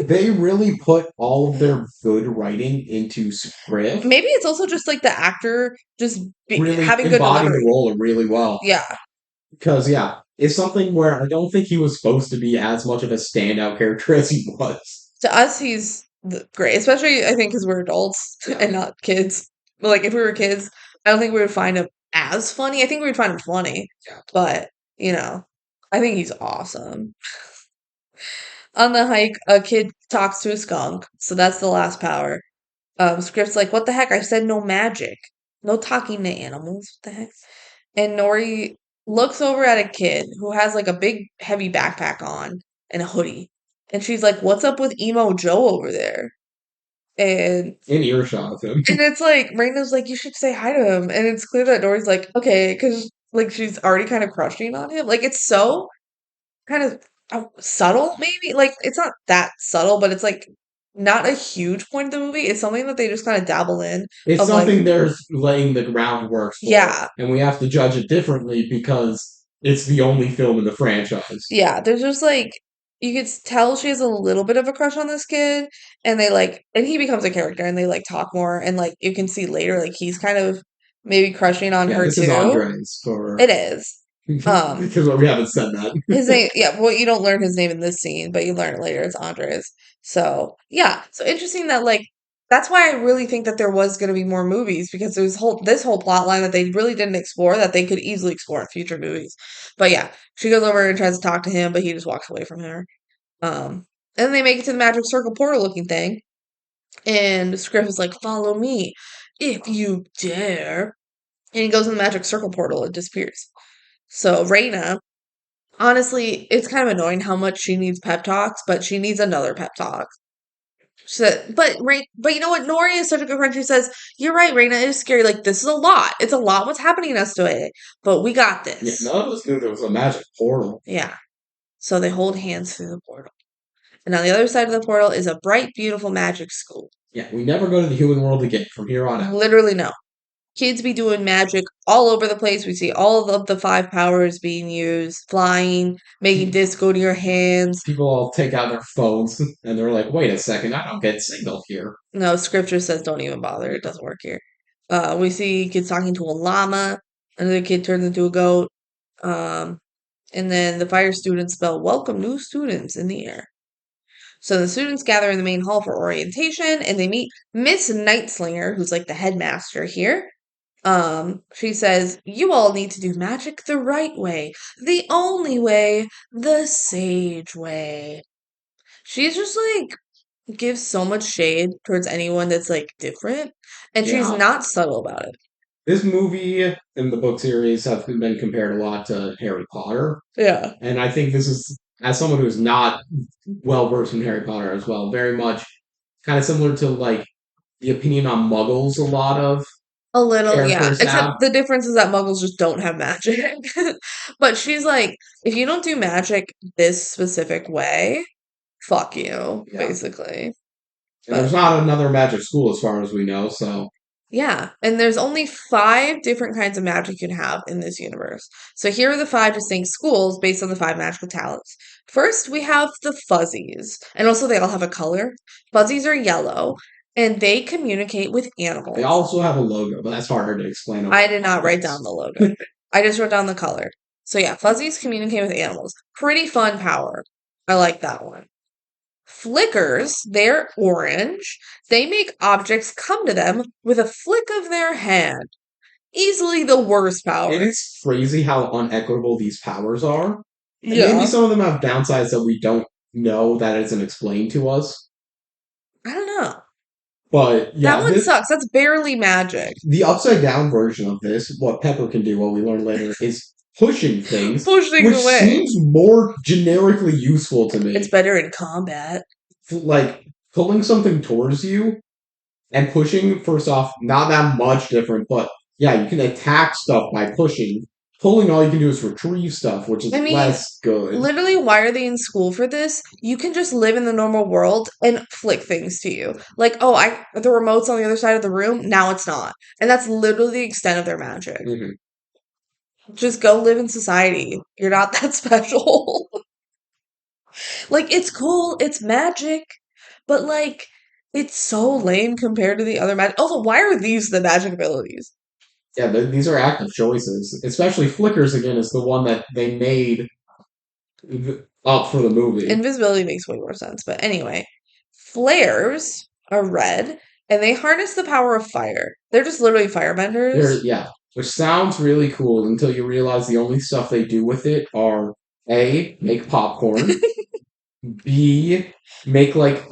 They really put all of their good writing into Skriff. Maybe it's also just like the actor just Really having good embodying delivery. the role really well. Yeah. Because, yeah, it's something where I don't think he was supposed to be as much of a standout character as he was. To us, he's great, especially I think because we're adults and not kids. But like if we were kids, I don't think we would find him as funny. I think we would find him funny, Yeah. but I think he's awesome. On the hike, a kid talks to a skunk, so that's the last power. Script's like, "What the heck? I said no magic, no talking to animals. What the heck?" And Nori looks over at a kid who has like a big heavy backpack on and a hoodie. And she's like, "What's up with emo Joe over there?" And In earshot of him. and it's like Raina's like, "You should say hi to him." And it's clear that Nori's like, "Okay," because like she's already kind of crushing on him. Like it's so kind of subtle, maybe. Like it's not that subtle, but it's like not a huge point of the movie. It's something that they just kind of dabble in. It's Of something like, they're laying the groundwork for. yeah, And we have to judge it differently because it's the only film in the franchise. yeah. There's just like you could tell she has a little bit of a crush on this kid, and they like, and he becomes a character, and they like talk more, and like you can see later, like he's kind of maybe crushing on Yeah, her this is too. Andres for It is. Um, because we haven't said that. His name, yeah, well, you don't learn his name in this scene, but you learn it later. It's Andres. So, yeah. So interesting that, like, that's why I really think that there was going to be more movies because there's this whole plot line that they really didn't explore that they could easily explore in future movies. But yeah, she goes over and tries to talk to him, but he just walks away from her. And then they make it to the magic circle portal looking thing, and Scriff is like, "Follow me, if you dare." And he goes in the magic circle portal and disappears. So Reina, honestly, it's kind of annoying how much she needs pep talks, but she needs another pep talk. But you know what? Nori is such a good friend. She says, "You're right, Reina. It is scary. Like this is a lot. It's a lot. What's happening to us today? But we got Yeah, this." none of us knew there was a magic portal. Yeah. So they hold hands through the portal, and on the other side of the portal is a bright, beautiful magic school. Yeah, we never go to the human world again from here on out. Literally, no. Kids be doing magic all over the place. We see all of the five powers being used, flying, making discs go to your hands. People all take out their phones and they're like, wait a second, I don't get signal here. No, scripture says don't even bother. It doesn't work here. We see kids talking to a llama. Another kid turns into a goat. Um, and then the fire students spell welcome new students in the air. So the students gather in the main hall for orientation and they meet Miss Nightslinger, who's like the headmaster here. She says, "You all need to do magic the right way, the only way, the sage way." She's just like gives so much shade towards anyone that's like different, and she's Yeah. not subtle about it. This movie and the book series have been compared a lot to Harry Potter. Yeah. And I think this is, as someone who's not well versed in Harry Potter as well, very much kind of similar to like the opinion on Muggles a lot of A little, yeah. characters Except have. the difference is that muggles just don't have magic. But she's like, if you don't do magic this specific way, fuck you, Yeah. basically. And there's not another magic school as far as we know, so Yeah, and there's only 5 different kinds of magic you can have in this universe. So here are the 5 distinct schools based on the 5 magical talents. First, we have the fuzzies, and also they all have a color. Fuzzies are yellow, and they communicate with animals. they also have a logo, but that's harder to explain. I did not write down the logo. I just wrote down the color. So yeah, fuzzies communicate with animals. Pretty fun power. I like that one. Flickers, they're orange. They make objects come to them with a flick of their hand. Easily the worst power. It is crazy how unequitable these powers are. And maybe Yeah. some of them have downsides that we don't know that isn't explained to us. I don't know. But That yeah, one sucks. That's barely magic. the upside down version of this, what Pepper can do, what we learn later, is pushing things, Push things which away. seems more generically useful to It's me. better in combat. Like pulling something towards you and pushing, first off, not that much different, but yeah, you can attack stuff by pushing. Pulling, all you can do is retrieve stuff, which is I mean, less good. literally, why are they in school for this? You can just live in the normal world and flick things to you. Like, oh, the remote's on the other side of the room. Now it's not. And that's literally the extent of their magic. Mhm. Just go live in society. You're not that special. Like, it's cool, it's magic, but like, it's so lame compared to the other magic. Also, why are these the magic abilities? Yeah, these are active choices. Especially Flickers, again, is the one that they made up for the movie. Invisibility makes way more sense, but anyway, flares are red, and they harness the power of fire. They're just literally firebenders. Yeah, which sounds really cool until you realize the only stuff they do with it are A, make popcorn, B, make like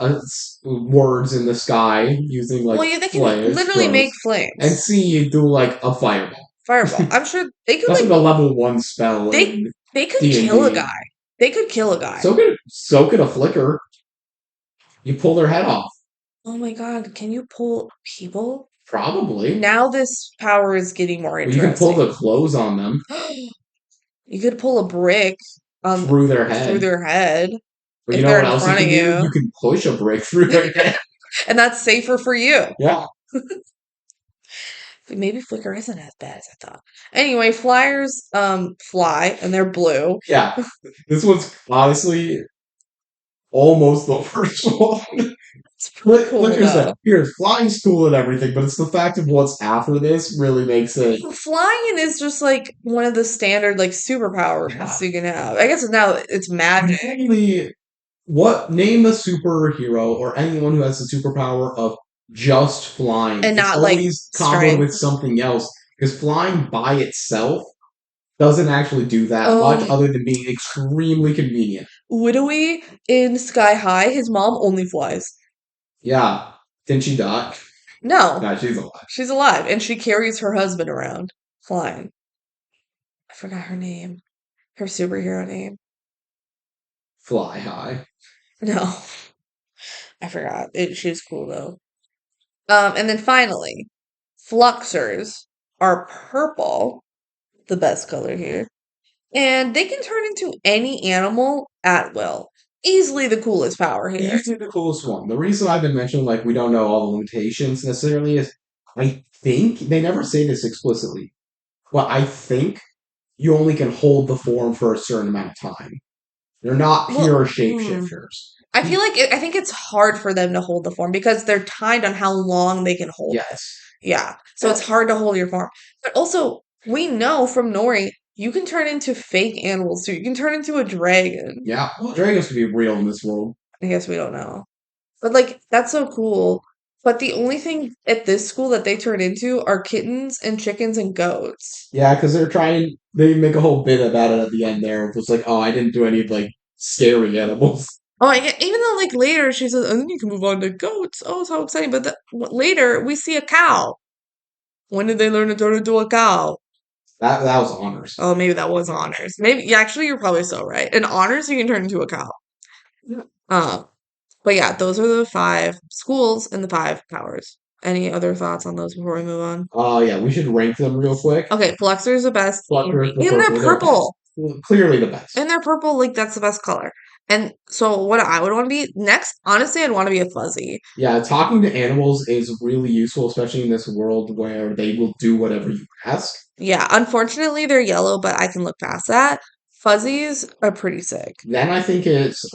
words in the sky using Well, like yeah, they can flares, literally make and flames. C, do like a fireball. Fireball. I'm sure they could That's like like a level 1 spell they in they could kill a D&D. guy. They could kill a guy. So could a flicker. You pull their head off. Oh my god, can you pull people? Probably. Now this power is getting more But you can pull interesting. the clothes on them You could pull a brick through their through head. their head But you if know they're what in else you front of can do? you. You can push a brick through their head. And that's safer for you. Yeah. Maybe Flicker isn't as bad as I thought. Anyway, flyers fly and they're blue. Yeah. This was honestly almost the first one. It's pretty cool Look at though. that. Here, flying's cool and everything, but it's the fact of what's after this really makes it. Flying is just like one of the standard like superpowers Yeah. you can have. I guess now it's magic. Really, what name a superhero or anyone who has the superpower of just flying? And It's not like always comboed with strength. something else because flying by itself doesn't actually do that much other than being extremely convenient. Widowy in Sky High, his mom only flies. Yeah. Didn't she die? No, No, she's alive. she's alive and she carries her husband around flying. I forgot her name. Her superhero name. Fly high. No, I forgot. She's cool though. And then finally, Fluxers are purple, the best color here, and they can turn into any animal at will. Easily the coolest power here. Usually the coolest one. The reason I've been mentioning, like, we don't know all the limitations necessarily is I think they never say this explicitly, but I think you only can hold the form for a certain amount of time. They're not Well, pure shapeshifters. I feel like I think it's hard for them to hold the form because they're tied on how long they can hold it. Yes. Yeah, so it's hard to hold your form. But also, we know from Nori, you can turn into fake animals too. You can turn into a dragon. Yeah. Well, dragons could be real in this world. I guess we don't know. But like, that's so cool. But the only thing at this school that they turn into are kittens and chickens and goats. Yeah, because they make a whole bit about it at the end there. It was like, oh, I didn't do any, like, scary animals. Oh, even though like later she says, and then you can move on to goats. Oh, it's how exciting! But later we see a cow. When did they learn to turn into a cow? That was honors. Oh, maybe that was honors. Maybe yeah, actually, you're probably so right. In honors, you can turn into a cow. Uh, but yeah, those are the 5 schools and the 5 powers. Any other thoughts on those before we move on? Oh, yeah, we should rank them real quick. Okay, Fluxer's the best. Flutter, And they're purple. Clearly the best. And they're purple, like that's the best color. And so what I would want to be next, honestly, I'd want to be a fuzzy. Yeah, talking to animals is really useful, especially in this world where they will do whatever you ask. Yeah, unfortunately they're yellow, but I can look past that. Fuzzies are pretty sick. Then I think it's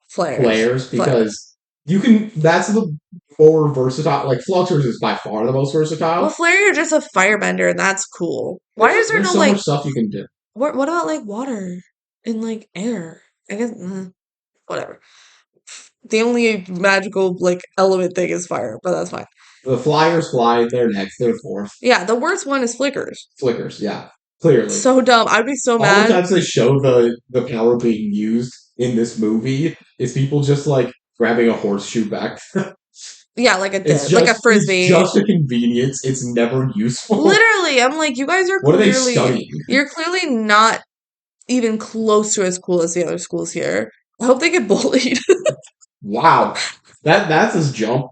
Flares. because you can. That's the more versatile. Like Fluxers is by far the most versatile. Well, Flare, you're just a firebender, and that's cool. Why is there There's no so like much stuff you can do? what about like water and like air? I guess whatever. The only magical like element thing is fire, but that's fine. The flyers fly, they're next, they're fourth. Yeah, the worst one is flickers. Flickers, yeah. Clearly. So dumb. I'd be so All the mad. times they show the power being used in this movie is people just like grabbing a horseshoe back. Yeah, like a It's frisbee. just a convenience. It's never useful. Literally, I'm like, you guys are What are they clearly studying? you're clearly not even close to as cool as the other schools here. I hope they get bullied. Wow. That's his jump.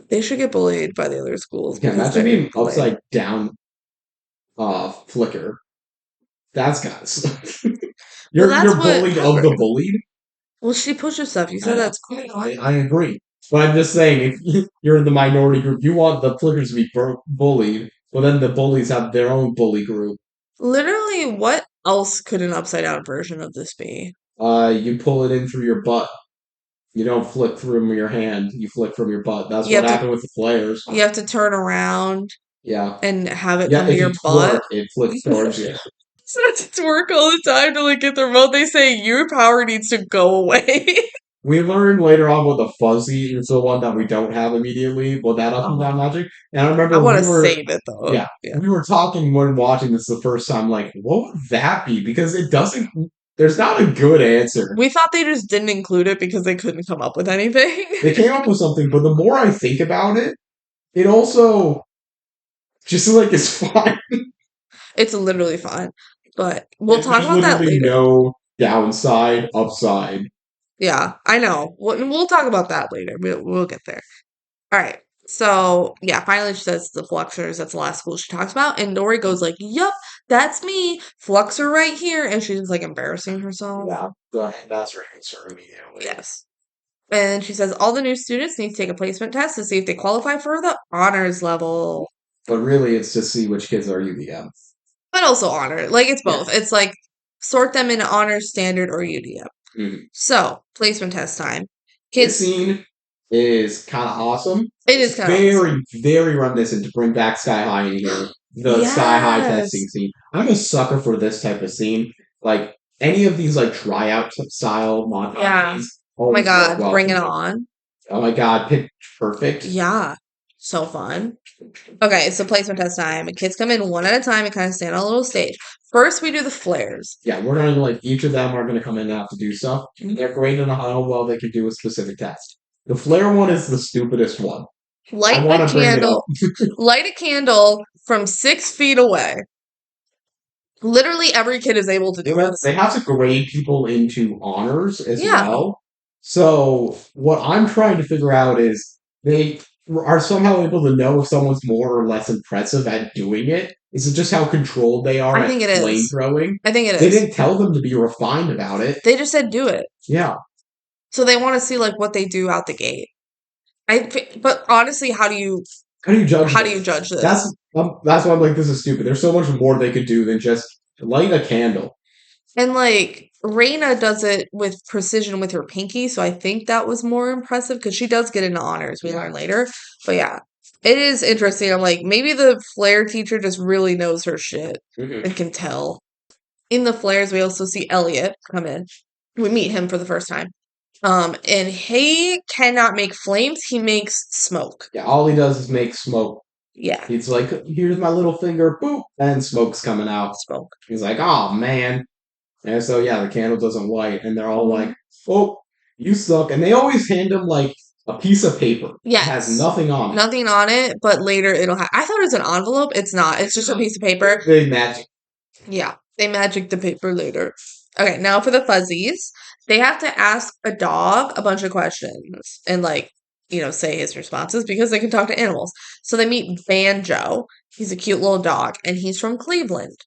They should get bullied by the other schools Yeah, because imagine they're being lame. upside down flicker. That's guys. Well, that's You're what bullied of the happened. bullied. Well, she pushes stuff. You I said know. that's cool. I agree. But I'm just saying, if you're in the minority group, you want the flickers to be bullied, but then the bullies have their own bully group. Literally, what else could an upside down version of this be? You pull it in through your butt. You don't flick from your hand. You flick from your butt. That's You what have to happened with the flares. you have to turn around Yeah. and have it Yeah, come to if you your twerk, butt. it flicks towards you. So it's work all the time to like get the remote. They say your power needs to go away. We learn later on what the fuzzy is the one that we don't have immediately, what that up and Oh, down magic. And I I remember want to save it though. yeah, Yeah. we were talking when watching this the first time, like, what would that be? Because it doesn't, there's not a good answer. We thought they just didn't include it because they couldn't come up with anything. They came up with something, but the more I think about it, it also just like it's fine. It's literally fine. But we'll talk There's about that literally later. no downside, upside. Yeah, I know. We'll talk about that later. We'll get there. All right. So yeah, finally she says the Fluxers. That's the last school she talks about, and Dory goes like, "Yup, that's me, Fluxer right here," and she's like embarrassing herself. Yeah, that's her answer immediately. Yes. And she says all the new students need to take a placement test to see if they qualify for the honors level, But really, it's to see which kids are UVM. but also honor. Like it's Yeah. both. It's like sort them in honors, standard, or UDM. Mhm. So placement test time. This Kids, scene is kind of awesome. it is It's kind of awesome. very reminiscent to bring back Sky High in here. The Sky High testing Yes. scene. I'm a sucker for this type of scene. Like any of these like tryout style Yeah. montages Oh my always work God, well bring for it me. on. Oh my god, pitch perfect. Yeah. So fun. Okay, so placement test time. Kids come in one at a time and kind of stand on a little stage. First, we do the flares. Yeah, we're gonna like each of them are gonna come in and have to do stuff. They're great in how well they can do a specific test. The flare one is the stupidest one. I Light want a to bring it up. candle. Light a candle from 6 feet away. Literally every kid is able to do this. They have to grade people into honors as Yeah. well. So what I'm trying to figure out is they are somehow able to know if someone's more or less impressive at doing it. Is it just how controlled they are I at think it is. flame throwing? I think it They is. didn't tell them to be refined about it. They just said do it. Yeah. So they want to see like what they do out the gate. But honestly, How do you judge how do you this? judge this? That's why I'm like, this is stupid. There's so much more they could do than just light a candle. And like Reina does it with precision with her pinky, so I think that was more impressive because she does get into honors, we learn later. But yeah, it is interesting. I'm like, maybe the flare teacher just really knows her shit Mhm. and can tell. In the flares, we also see Elliot come in. We meet him for the first time. And he cannot make flames, he makes smoke. Yeah, all he does is make smoke. Yeah, He's like, here's my little finger, boop, and smoke's coming out. smoke. He's like, oh man. And so yeah, the candle doesn't light, and they're all like, oh, you suck. And they always hand him like a piece of paper. It has Yes. nothing on it. Nothing on it, but later it'll have. I thought it was an envelope. It's not. It's just a piece of paper. Big magic. Yeah, they magic the paper later. Okay, now for the fuzzies. They have to ask a dog a bunch of questions and like, say his responses because they can talk to animals. So they meet Banjo. He's a cute little dog and he's from Cleveland.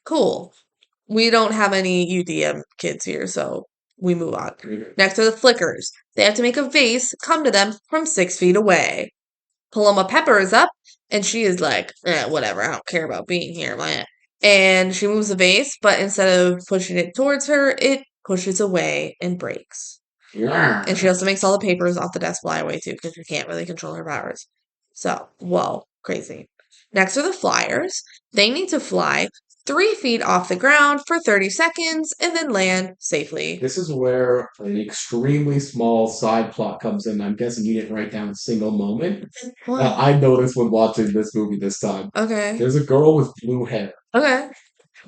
Cool. We don't have any UDM kids here, so we move on. Mhm. Next are the flickers. They have to make a vase come to them from 6 feet away. Paloma Pepper is up, and she is like, whatever, I don't care about being here, man. And she moves the vase, but instead of pushing it towards her, it pushes away and breaks. Yeah. And she also makes all the papers off the desk fly away too, because she can't really control her powers. So, whoa, crazy. Next are the flyers. They need to fly 3 feet off the ground for 30 seconds and then land safely. This is where an extremely small side plot comes in. I'm guessing you didn't write down a single moment. What? I noticed when watching this movie this time. Okay. There's a girl with blue hair, Okay.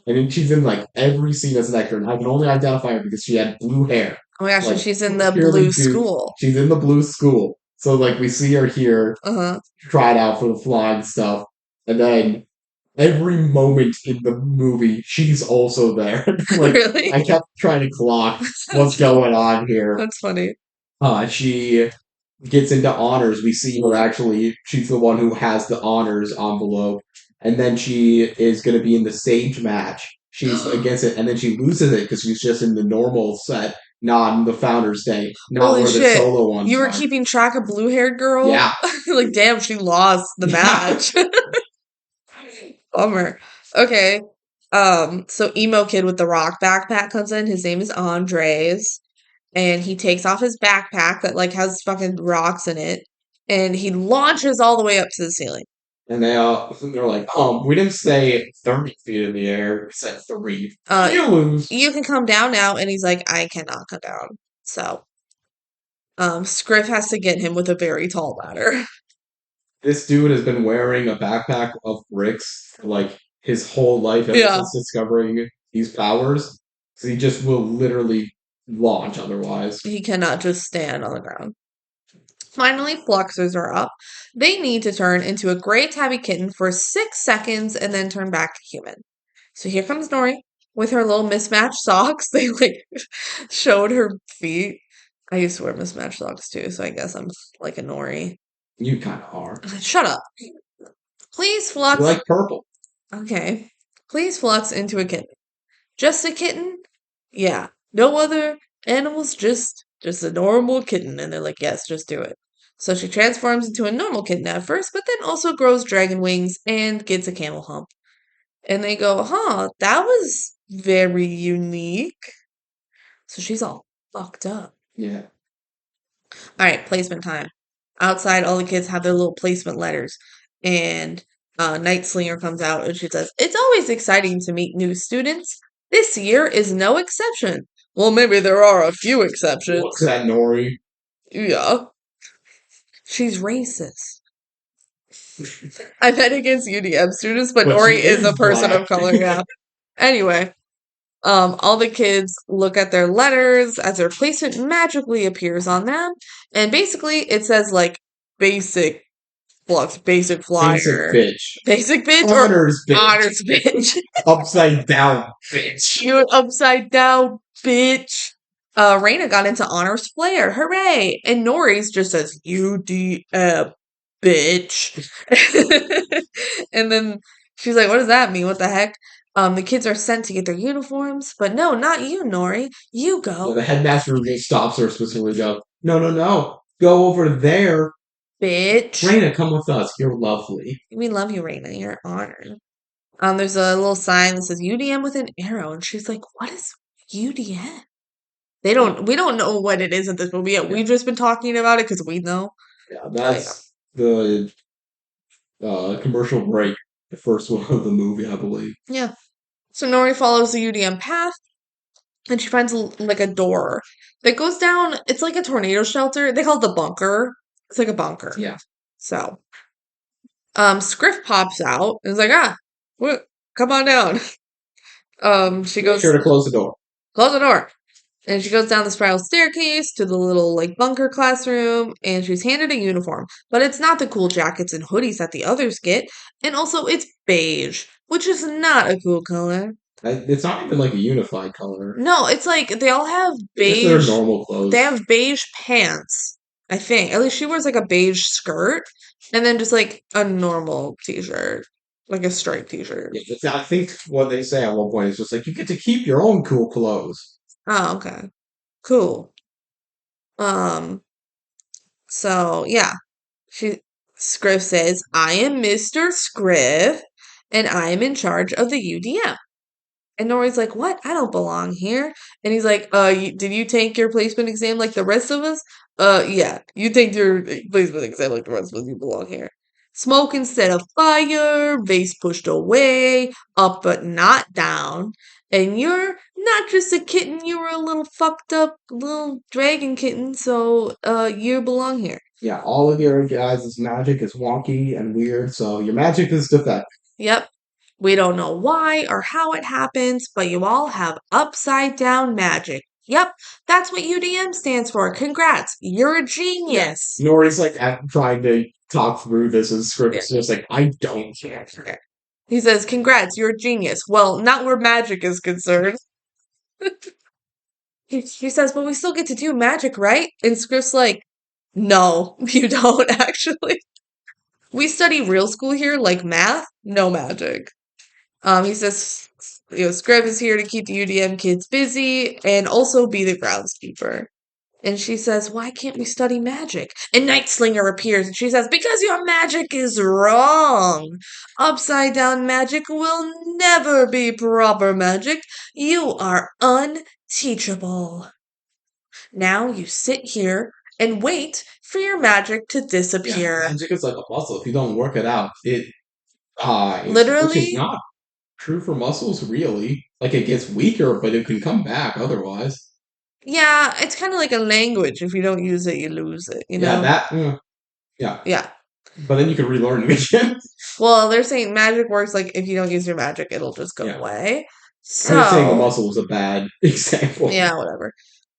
and then she's in like every scene as an actor, and I can only identify her because she had blue hair. Oh my gosh, and Like she's in the purely blue due, school. she's in the blue school. So like we see her here, Uh-huh. tried out for the flying stuff, and then every moment in the movie, she's also there. Like Really? I kept trying to clock what's That's going on here. that's funny. She gets into honors. We see her actually, she's the one who has the honors envelope. And then she is going to be in the stage match. She's against it, and then she loses it because she's just in the normal set, not in the Founders Day, not Holy where the shit. solo ones You were are. keeping track of blue-haired girl? Yeah. Like, damn, she lost the Yeah. match. Bummer. Okay. So emo kid with the rock backpack comes in. His name is Andres, and he takes off his backpack that like has fucking rocks in it, and he launches all the way up to the ceiling. And they're like, we didn't say 30 feet in the air. We said 3. Uh, You lose. you can come down now, and he's like, I cannot come down. So, Skriff has to get him with a very tall ladder. This dude has been wearing a backpack of bricks for like his whole life ever Yeah. since discovering these powers. So he just will literally launch otherwise. He cannot just stand on the ground. Finally, Fluxers are up. They need to turn into a gray tabby kitten for 6 seconds and then turn back to human. So here comes Nori with her little mismatched socks. They like showed her feet. I used to wear mismatched socks too, so I guess I'm like a Nori. You kind of are. Shut up. Please You flux. like purple. Okay. Please flux into a kitten. Just a kitten? Yeah. No other animals, just a normal kitten. And they're like, yes, just do it. So she transforms into a normal kitten at first, but then also grows dragon wings and gets a camel hump. And they go, huh, that was very unique. So she's all fucked up. Yeah. All right, placement time. Outside, all the kids have their little placement letters. And Night Slinger comes out and she says, it's always exciting to meet new students. This year is no exception. Well, maybe there are a few exceptions. What's that, Nori? Yeah. She's racist. I bet against UDM students, but But Nori she is a is person black. of color, yeah. Anyway, all the kids look at their letters as their placement magically appears on them. And basically it says like basic flux, basic flyer. Basic bitch. Basic bitch Honors or bitch. honors bitch. Upside down bitch. You upside down bitch. Raina got into honors flare. Hooray. And Nori's just says UDM bitch. And then she's like, what does that mean? What the heck? The kids are sent to get their uniforms, but no, not you, Nori. You So go, the headmaster just stops her specifically. Go, no, no, no. Go over there. bitch. Raina, come with us. You're lovely. We love you, Raina. You're honored. There's a little sign that says UDM with an arrow, and she's like, what is UDM? We don't know what it is at this movie yet. Yeah. We've just been talking about it because we know. Yeah, that's the commercial break. The first one of the movie, I believe. Yeah. So Nori follows the UDM path, and she finds like a door that goes down. It's like a tornado shelter. They call it the bunker. It's like a bunker. Yeah. So, Skriff pops out and is like, what? Come on down. She Make goes, sure to close the door. close the door. And she goes down the spiral staircase to the little like bunker classroom, and she's handed a uniform. But it's not the cool jackets and hoodies that the others get, and also it's beige, which is not a cool color. It's not even like a unified color. No, it's like they all have It's just their beige. normal clothes. They have beige pants, I think. At least she wears like a beige skirt, and then just like a normal t-shirt, like a striped t-shirt. Yeah, I think what they say at one point is just like you get to keep your own cool clothes. Oh, okay. Cool. Um, so yeah. Skriff says, I am Mr. Skriff, and I am in charge of the UDM. And Nori's like, what? I don't belong here. And he's like, did you take your placement exam like the rest of us? Yeah, you take your placement exam like the rest of us. You belong here. Smoke instead of fire, vase pushed away, up but not down. And you're not just a kitten, you were a little fucked up little dragon kitten, so you belong here. Yeah, all of your guys' magic is wonky and weird, so your magic is defective. Yep. We don't know why or how it happens, but you all have upside down magic. Yep, that's what UDM stands for. Congrats, you're a Yeah. genius. Nori's like trying to talk through this, and Yeah. Skriff's just like, I don't care. He says, Congrats, you're a genius. Well, not where magic is concerned. He says, But we still get to do magic, right? And Skriff's like, No, you don't actually. We study real school here, like math, no magic. He says, Skriff is here to keep the UDM kids busy and also be the groundskeeper. And she says, Why can't we study magic? And Night Slinger appears and she says, Because your magic is wrong. Upside down magic will never be proper magic. You are unteachable. Now you sit here and wait for your magic to Yeah, disappear. magic is like a muscle. If you don't work it out, it dies, which is Literally, not true for muscles, really. Like, it gets weaker, but it can come back otherwise. yeah, it's kind of like a language. If you don't use it, you lose it, you Yeah, know? yeah. Yeah. But then you can relearn it again. Well, they're saying magic works like if you don't use your magic, it'll just go Yeah. away. I'm just saying a So, muscle was a bad example. yeah, whatever.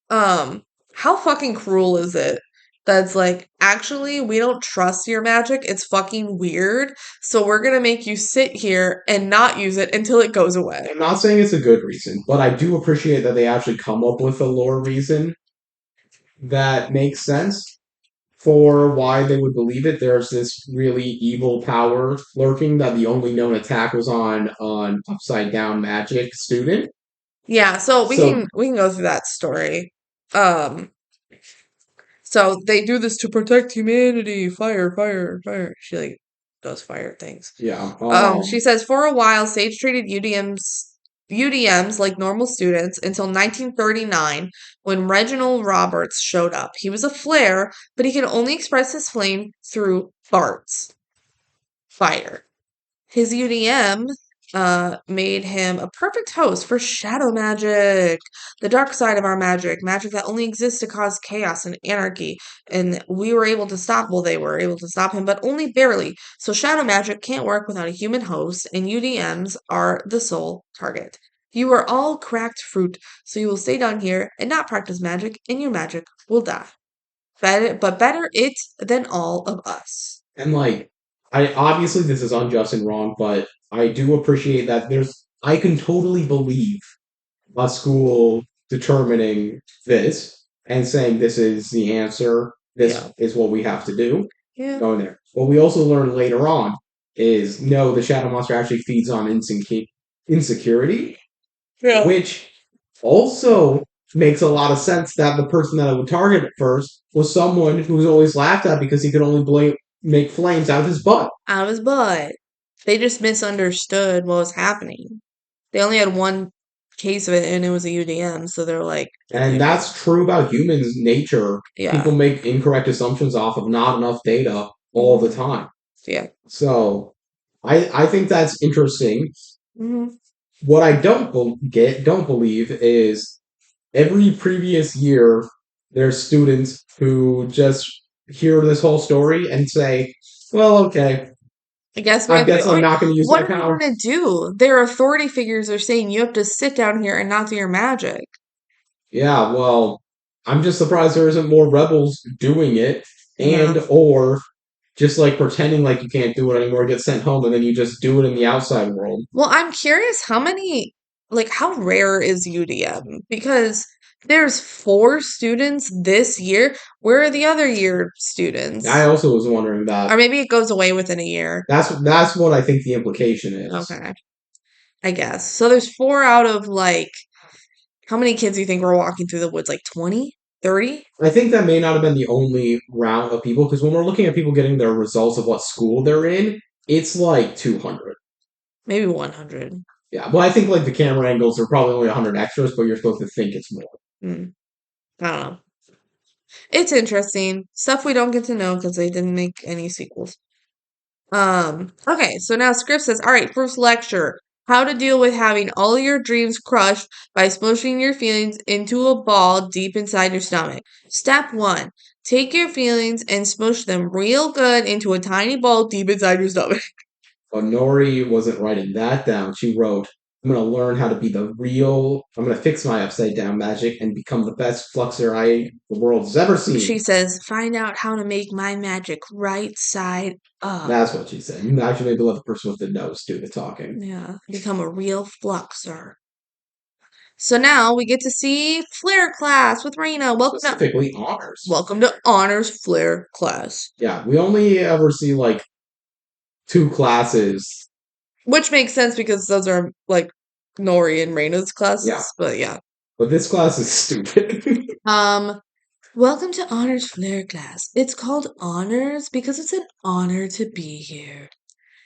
How fucking cruel is it? That's like, actually, we don't trust your magic. It's fucking weird. So we're gonna make you sit here and not use it until it goes away. I'm not saying it's a good reason, but I do appreciate that they actually come up with a lore reason that makes sense for why they would believe it. There's this really evil power lurking that the only known attack was on an upside down magic student. Yeah, so we So can go through that story. Um, so they do this to protect humanity. Fire, fire, fire. She like does fire things. yeah, She says for a while, Sage treated UDMs like normal students until 1939 when Reginald Roberts showed up. He was a flare, but he could only express his flame through farts. Fire. His UDM made him a perfect host for shadow magic, the dark side of our magic, magic that only exists to cause chaos and anarchy. And we were able to stop, well, they were able to stop him, but only barely. So shadow magic can't work without a human host, and UDMs are the sole target. You are all cracked fruit, so you will stay down here and not practice magic, and your magic will die. But better it than all of us. and like, I obviously this is unjust and wrong, but I do appreciate that I can totally believe a school determining this and saying this is the answer, Yeah. this is what we have to do, Yeah. going there. What we also learn later on is no, the shadow monster actually feeds on insecurity, Yeah. which also makes a lot of sense that the person that I would target at first was someone who was always laughed at because he could only make flames out of his butt. Out of his butt. They just misunderstood what was happening. They only had one case of it, and it was a UDM, so they're like, And that's true about humans' nature. yeah, People make incorrect assumptions off of not enough data all the time. yeah. So I think that's interesting. Hmm. What I don't believe is every previous year there's students who just hear this whole story and say, "Well, okay, I guess we I have to. guess I'm Like, not going to use what my are we power." gonna do? Their authority figures are saying you have to sit down here and not do your magic. Yeah, well, I'm just surprised there isn't more rebels doing it, Yeah. and or just like pretending like you can't do it anymore, get sent home, and then you just do it in the outside world. Well, I'm curious how rare is UDM? Because there's 4 students this year. Where are the other year I students? also was wondering that. Or maybe it goes away within a year. That's what I think the implication is. Okay, I guess. So there's 4 out of like, how many kids do you think were walking through the woods? Like 20? 30? I think that may not have been the only round of people because when we're looking at people getting their results of what school they're in, it's like 200. Maybe 100. Yeah, well, I think like the camera angles are probably only 100 extras, but you're supposed to think it's more. Hmm. I don't know. It's interesting. Stuff we don't get to know because they didn't make any sequels. Okay, so now Skriff says, all right, first lecture. How to deal with having all your dreams crushed by smushing your feelings into a ball deep inside your stomach. Step one, take your feelings and smush them real good into a tiny ball deep inside your stomach. But Nori wasn't writing that down. She wrote, I'm going to learn how to be I'm going to fix my upside down magic and become the best fluxer the world has ever She seen. says, find out how to make my magic right side up. That's what she said. You actually maybe let the person with the nose do the talking. Yeah, become a real fluxer. So now we get to see Flair class with Raina. Specifically honors. Welcome to Honors Flair class. Yeah, we only ever see like two classes. Which makes sense because those are like Nori and Reina's classes, Yeah, but yeah. but this class is stupid. Um, welcome to Honors Flair class. It's called Honors because it's an honor to be here.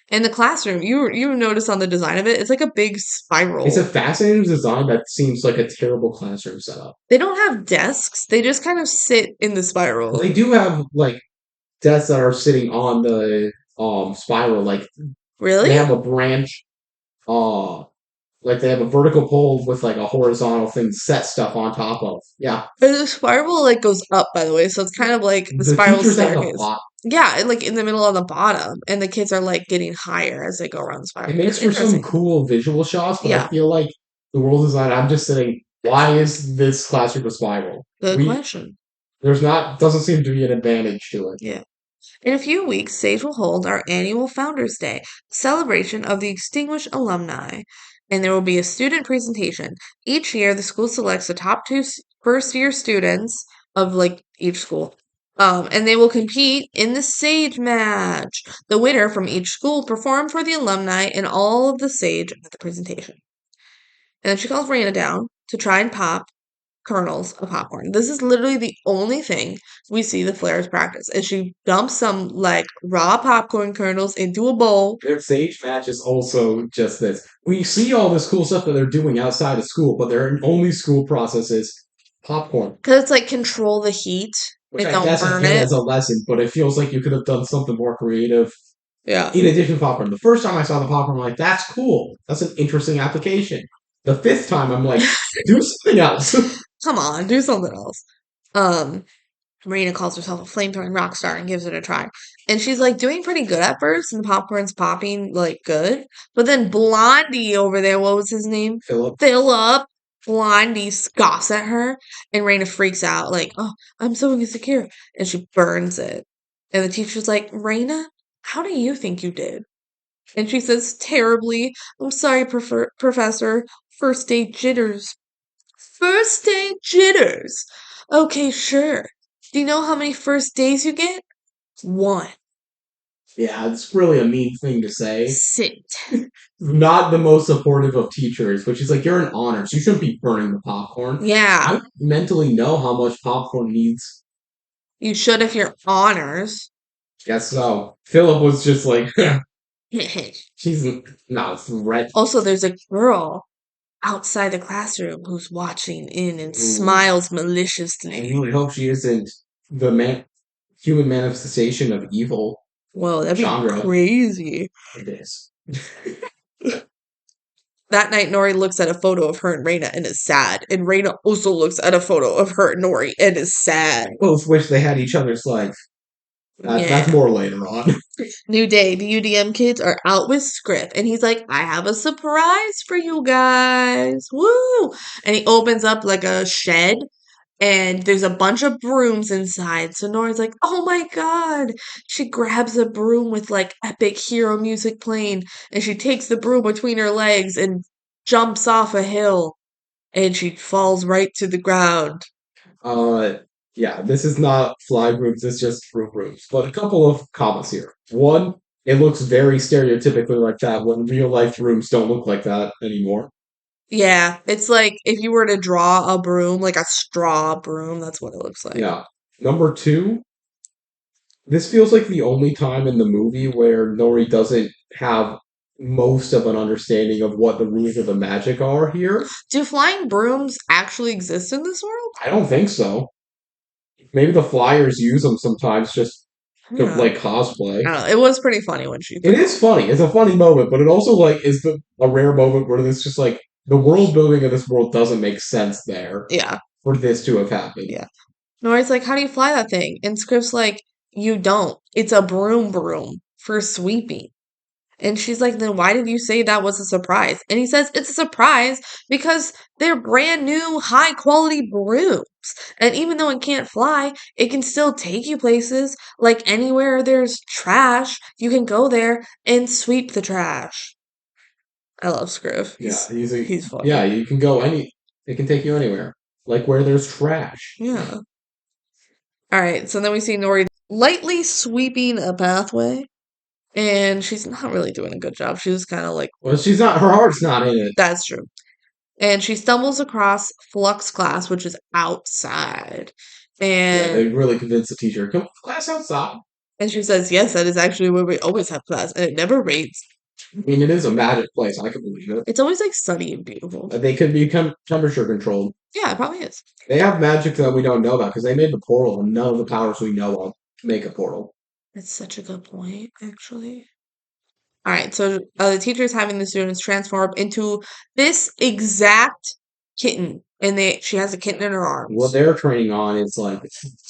And the classroom, you notice on the design of it, it's like a big It's a spiral. fascinating design that seems like a terrible classroom setup. They don't have desks, they just kind of sit in the spiral. They do have like desks that are sitting on the spiral, like they Really? have a branch, uh like they have a vertical pole with like a horizontal thing to set stuff on top of. Yeah. But the spiral like goes up, by the way, so it's kind of like the The spiral teacher's at the staircase. bottom. Yeah, and like in the middle of the bottom, and the kids are like getting higher as they go around the spiral. It makes It's for some interesting. cool visual shots, but I Yeah, feel like the world design, I'm just saying, why is this classroom a spiral? good We question. doesn't seem to be an advantage to it. Yeah. In a few weeks, Sage will hold our annual Founders Day, celebration of the extinguished alumni, and there will be a student presentation. Each year, the school selects the top two first year students of like each school. And they will compete in the Sage match. The winner from each school perform for the alumni and all of the Sage at the presentation. And then she calls Raina down to try and pop kernels of popcorn. This is literally the only thing we see the Flares practice. And she dumps some like raw popcorn kernels into a bowl. Their stage match is also just this. We see all this cool stuff that they're doing outside of school, but their only school process is popcorn. Because it's like control the heat Which and I don't guess I burn get it. as a lesson, but it feels like you could have done something more creative Yeah. in addition to popcorn. The first time I saw the popcorn, I'm like, that's cool. That's an interesting application. The fifth time, I'm like, do something else. Come on, do something else. Um, Marina calls herself a flamethrowing rock star and gives it a try. And she's like doing pretty good at first, and the popcorn's popping like good. But then Blondie over there, what was his name? Philip. Philip. Blondie scoffs at her, and Raina freaks out, like, oh, I'm so insecure. And she burns it. And the teacher's like, Raina, how do you think you did? And she says, terribly. I'm sorry, Professor. First day jitters. First day jitters. Okay, sure. Do you know how many first days you get? One. Yeah, it's really a mean thing to say. Sit. Not the most supportive of teachers, which is like, you're an honors. You shouldn't be burning the popcorn. Yeah, I mentally know how much popcorn needs. you should if you're honors. Guess so. Philip was just like, she's not a threat. Also, there's a girl outside the classroom who's watching in and Ooh. smiles I maliciously. really hope she isn't the human manifestation of evil Whoa, that'd be genre. crazy. It is. That night, Nori looks at a photo of her and Reina and is sad. And Reina also looks at a photo of her and Nori and is sad. Both wish they had each other's life. That's Yeah. more later on. New day, the UDM kids are out with Skriff, and he's like, I have a surprise for you guys. Woo! And he opens up like a shed, and there's a bunch of brooms inside. So Nora's like, oh my god. She grabs a broom with like epic hero music playing, and she takes the broom between her legs and jumps off a hill, and she falls right to the ground. Uh, yeah, this is not fly groups, it's just fruit groups. But a couple of comments here. One, it looks very stereotypically like that when real life rooms don't look like that anymore. Yeah, it's like if you were to draw a broom, like a straw broom, that's what it looks like. Yeah. Number two, this feels like the only time in the movie where Nori doesn't have most of an understanding of what the rules of the magic are here. Do flying brooms actually exist in this world? I don't think so. Maybe the flyers use them sometimes just to Yeah. like cosplay. I don't know. It was pretty funny when she It threw is funny. It's a funny moment, but it also like is a rare moment where it's just like the world building of this world doesn't make sense there Yeah. for this to have happened. Yeah. Nori's like, how do you fly that thing? And Skriff's like, you don't. It's a broom for sweeping. And she's like, then why did you say that was a surprise? And he says, it's a surprise because they're brand new, high quality brooms. And even though it can't fly, it can still take you places. Like anywhere there's trash, you can go there and sweep the trash. I love Skriff. Yeah, He's funny. yeah. You can go any. It can take you anywhere, like where there's trash. Yeah. All right. So then we see Nori lightly sweeping a pathway. And she's not really doing a good job. She's just kind of like, Well, she's not. Her heart's not in it. that's true. And she stumbles across Flux class, which is outside. Yeah, And they really convinced the teacher. Come class outside. she says, yes, that is actually where we always have class, and it never rains. I mean, it is a magic place. I can believe it. It's always like sunny and beautiful. They could be temperature controlled. Yeah, it probably is. They have magic that we don't know about because they made the portal, and none of the powers we know of make a portal. That's such a good point, actually. All right, so the teacher is having the students transform into this exact kitten, and she has a kitten in her What arms. they're training on is like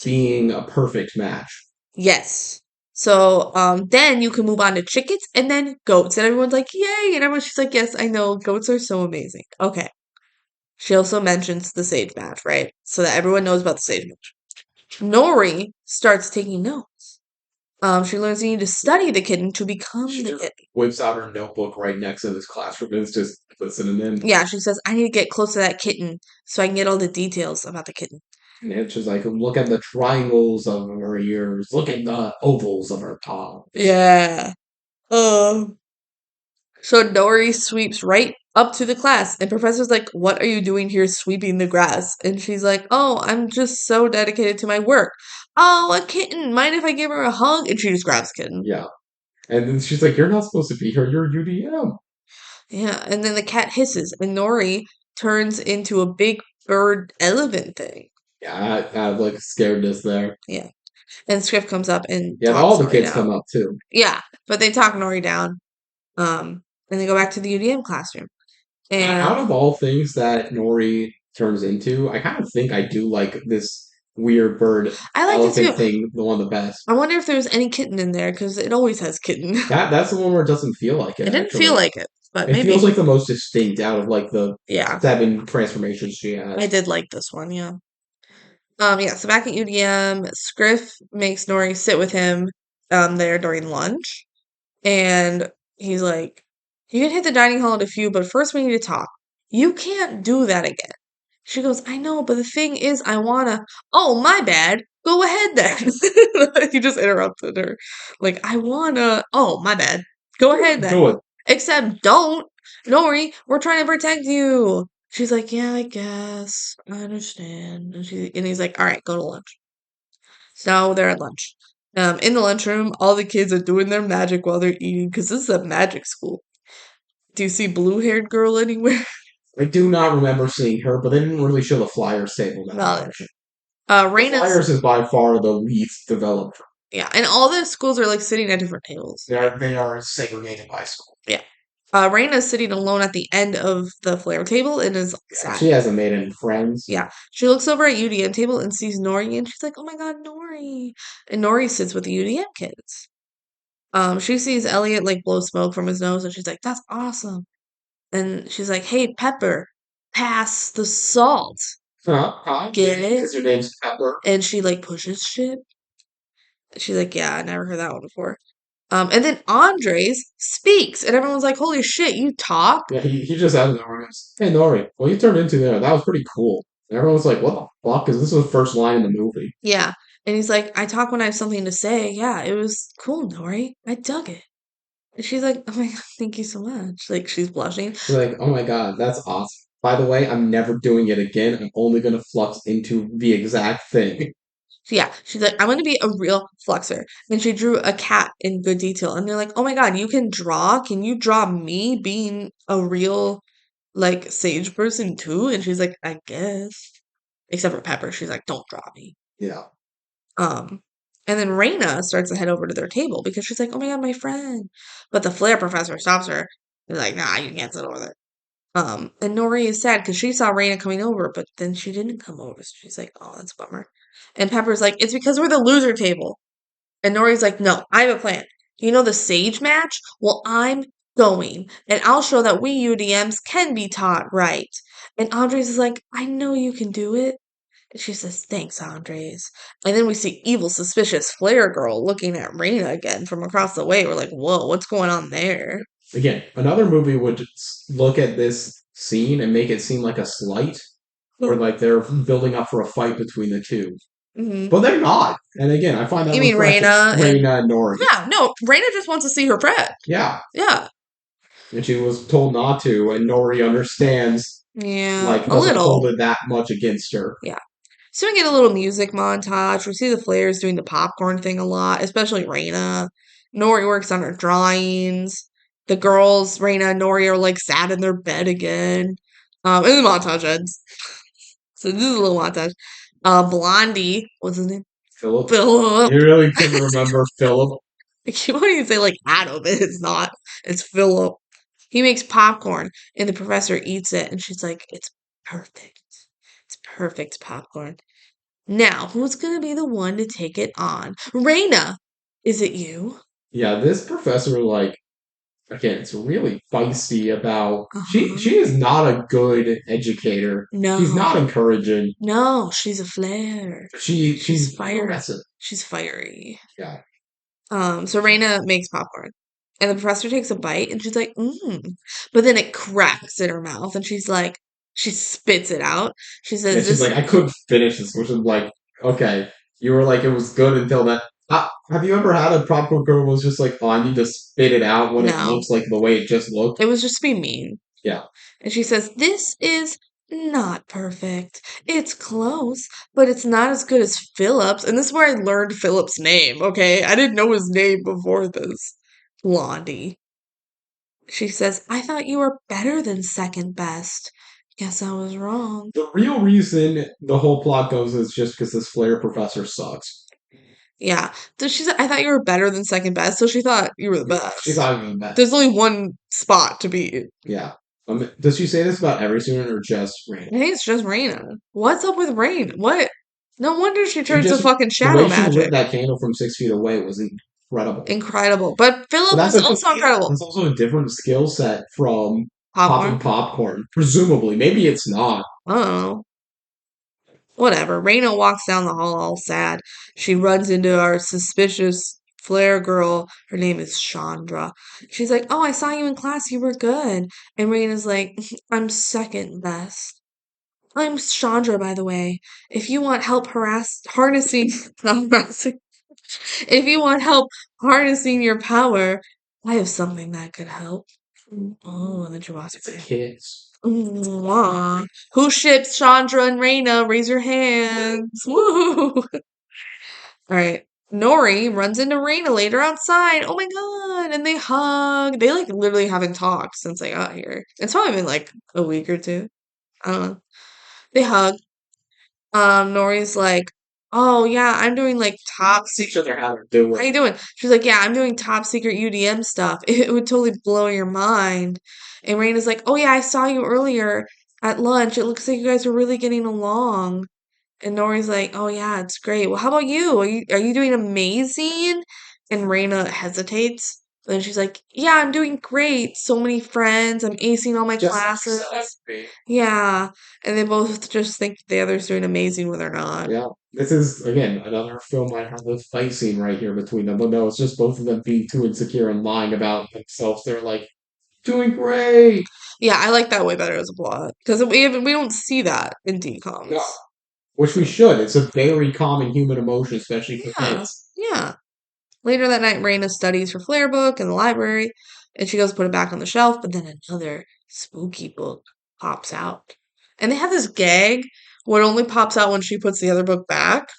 being a perfect match. Yes. So then you can move on to chickens and then goats. And everyone's like, yay. And everyone's just like, yes, I know. Goats are so amazing. Okay. She also mentions the sage match, right? So that everyone knows about the sage match. Nori starts taking notes. She learns you need to study the kitten to become She the just kitten. whips out her notebook right next to this classroom and is just listening in. Yeah, she says, I need to get close to that kitten so I can get all the details about the kitten. And it's just like, look at the triangles of her ears, look at the ovals of her palms. Yeah. Um, So Nori sweeps right up to the class, and Professor's like, what are you doing here sweeping the grass? And she's like, oh, I'm just so dedicated to my work. Oh, a kitten. Mind if I give her a hug? And she just grabs kitten. Yeah. And then she's like, you're not supposed to be here, you're UDM. Yeah, and then the cat hisses, and Nori turns into a big bird elephant thing. Yeah, I like scaredness there. Yeah. And Skriff comes up and Yeah, all talks the Nori kids down. come up too. Yeah, but they talk Nori down. And they go back to the UDM classroom. Out And of all things that Nori turns into, I kind of think I do like this weird bird I like it elephant too. thing the one the best. I wonder if there's any kitten in there, because it always has kitten. That's the one where it doesn't feel like It it didn't feel actually. like it, but It feels maybe. like the most distinct out of like the Yeah, 7 transformations she I has. did like this one, yeah. Yeah, so back at UDM, Skriff makes Nori sit with him there during lunch, and he's like, you can hit the dining hall in a few, but first we need to talk. You can't do that again. She goes, I know, but the thing is, I wanna. Oh, my bad. Go ahead then. He just interrupted her. Like, I wanna. Oh, my bad. Go ahead then. Do it. Except don't. Nori, we're trying to protect you. She's like, yeah, I guess. I understand. And he's like, all right, go to lunch. So now they're at lunch. In the lunchroom, all the kids are doing their magic while they're eating because this is a magic school. Do you see blue-haired girl anywhere? I do not remember seeing her, but they didn't really show the Flyers table that No. much. The Raina's Flyers is by far the least developed. Yeah, and all the schools are like sitting at different tables. They are segregated by school. Yeah. Raina's sitting alone at the end of the flare table and is Yeah, sad. she hasn't made any friends. Yeah. She looks over at UDM table and sees Nori and she's like, oh my god, Nori. And Nori sits with the UDM kids. She sees Elliot like blow smoke from his nose and she's like, that's awesome. And she's like, hey, Pepper, pass the salt. Get it? Because your name's Pepper. And she like pushes shit. She's like, yeah, I never heard that one before. And then Andres speaks, and everyone's like, holy shit, you talk? Yeah, he just added Nori. Hey Nori, what you turned into there, that was pretty cool. And everyone's like, what the fuck? Because this is the first line in the movie. Yeah. And he's like, I talk when I have something to say. Yeah, it was cool, Nori. I dug it. And she's like, oh my god, thank you so much. Like, she's blushing. She's like, oh my god, that's awesome. By the way, I'm never doing it again. I'm only gonna flux into the exact thing. So yeah, she's like, I'm going to be a real flexer. And she drew a cat in good detail. And they're like, oh my god, you can draw? Can you draw me being a real, like, sage person too? And she's like, I guess. Except for Pepper. She's like, don't draw me. Yeah. Um, And then Raina starts to head over to their table because she's like, oh my god, my friend. But the Flair professor stops her. He's like, nah, you can't sit over there. And Nori is sad because she saw Raina coming over, but then she didn't come over. So she's like, oh, that's a bummer. And Pepper's like, it's because we're the loser table. And Nori's like, no, I have a plan. You know the sage match? Well, I'm going. And I'll show that we UDMs can be taught right. And Andres is like, I know you can do it. And she says, thanks, Andres. And then we see evil, suspicious Flare Girl looking at Raina again from across the way. We're like, whoa, what's going on there? Again, another movie would look at this scene and make it seem like a slight, or like they're building up for a fight between the two. Mm-hmm. But they're not. And again, I find that You mean refreshing. Raina? Raina and Nori. Yeah, no, Raina just wants to see her friend. Yeah. Yeah. And she was told not to, and Nori understands, Yeah, like, a doesn't little. hold it that much against her. Yeah. So we get a little music montage. We see the Flares doing the popcorn thing a lot, especially Raina. Nori works on her drawings. The girls, Raina and Nori, are like sat in their bed again. And the montage ends. So this is a little montage. Blondie, what's his name? Philip. Philip. You really couldn't remember Philip. I keep wanting to say like Adam, but it's not. It's Philip. He makes popcorn, and the professor eats it, and she's like, "It's perfect. It's perfect popcorn." Now, who's gonna be the one to take it on? Raina, is it you? Yeah, this professor, like, again, it's really feisty about. She Uh-huh. she is not a good educator. She's not No, encouraging. no, she's a flare. She's Fire. aggressive. She's fiery. Yeah. So Raina makes popcorn. And the professor takes a bite and she's like, mmm. But then it cracks in her mouth and she's like, she spits it out. She And says, she's like, this, I couldn't finish this, which is like, okay, you were like, it was good until that. Have you ever had a popcorn girl was just like, oh, I need to spit it out when it no, looks like the way it just looked? it was just to be mean. Yeah. And she says, this is not perfect. It's close, but it's not as good as Philip's. And this is where I learned Philip's name, okay? I didn't know his name before this. Blondie. She says, I thought you were better than second best. Guess I was wrong. The real reason the whole plot goes is just because this Flair professor sucks. Yeah. So she said, I thought you were better than second best. So she thought you were the She's best. not even the best. There's only one spot to beat. Yeah. Does she say this about every student or just I Raina? think it's just Raina. What's up with Rain? What? No wonder she She turns to just fucking the shadow way she lit magic. that candle from 6 feet away was incredible. Incredible. But But Philip that's is also incredible. that's also a different skill set from popping Popcorn? popcorn. Presumably, maybe it's not. I don't know. Whatever. Raina walks down the hall all sad. She runs into our suspicious flare girl. Her name is Chandra. She's like, oh, I saw you in class. You were good. And Raina's like, I'm second best. I'm Chandra, by the way. If you want help harnessing, not harassing, if you want help harnessing your power, I have something that could help. Oh, and then she walks It's a away. kiss. Mwah. Who ships Chandra and Raina? Raise your hands. Woo! All right. Nori runs into Raina later outside. Oh my god. And they hug. They like literally haven't talked since they got here. It's probably been like a week or two. I don't know. They hug. Nori's like, oh yeah, I'm doing like top Each secret. other how they're doing. How you doing? She's like, yeah, I'm doing top secret UDM stuff. It would totally blow your mind. And Raina's like, oh yeah, I saw you earlier at lunch. It looks like you guys are really getting along. And Nori's like, oh yeah, it's great. Well, how about you? Are you doing amazing? And Raina hesitates. Then she's like, yeah, I'm doing great. So many friends. I'm acing all my Just classes. be. Yeah. And they both just think the other's doing amazing when they're not. Yeah. This is again another film I have the fight scene right here between them. But no, it's just both of them being too insecure and lying about themselves. They're like doing great. Yeah, I like that way better as a plot. Because we don't see that in DCOMs. No. Which we should. It's a very common human emotion, especially for Yeah. kids. Yeah. Later that night, Raina studies her Flare book in the library, and she goes to put it back on the shelf, but then another spooky book pops out. And they have this gag where it only pops out when she puts the other book back.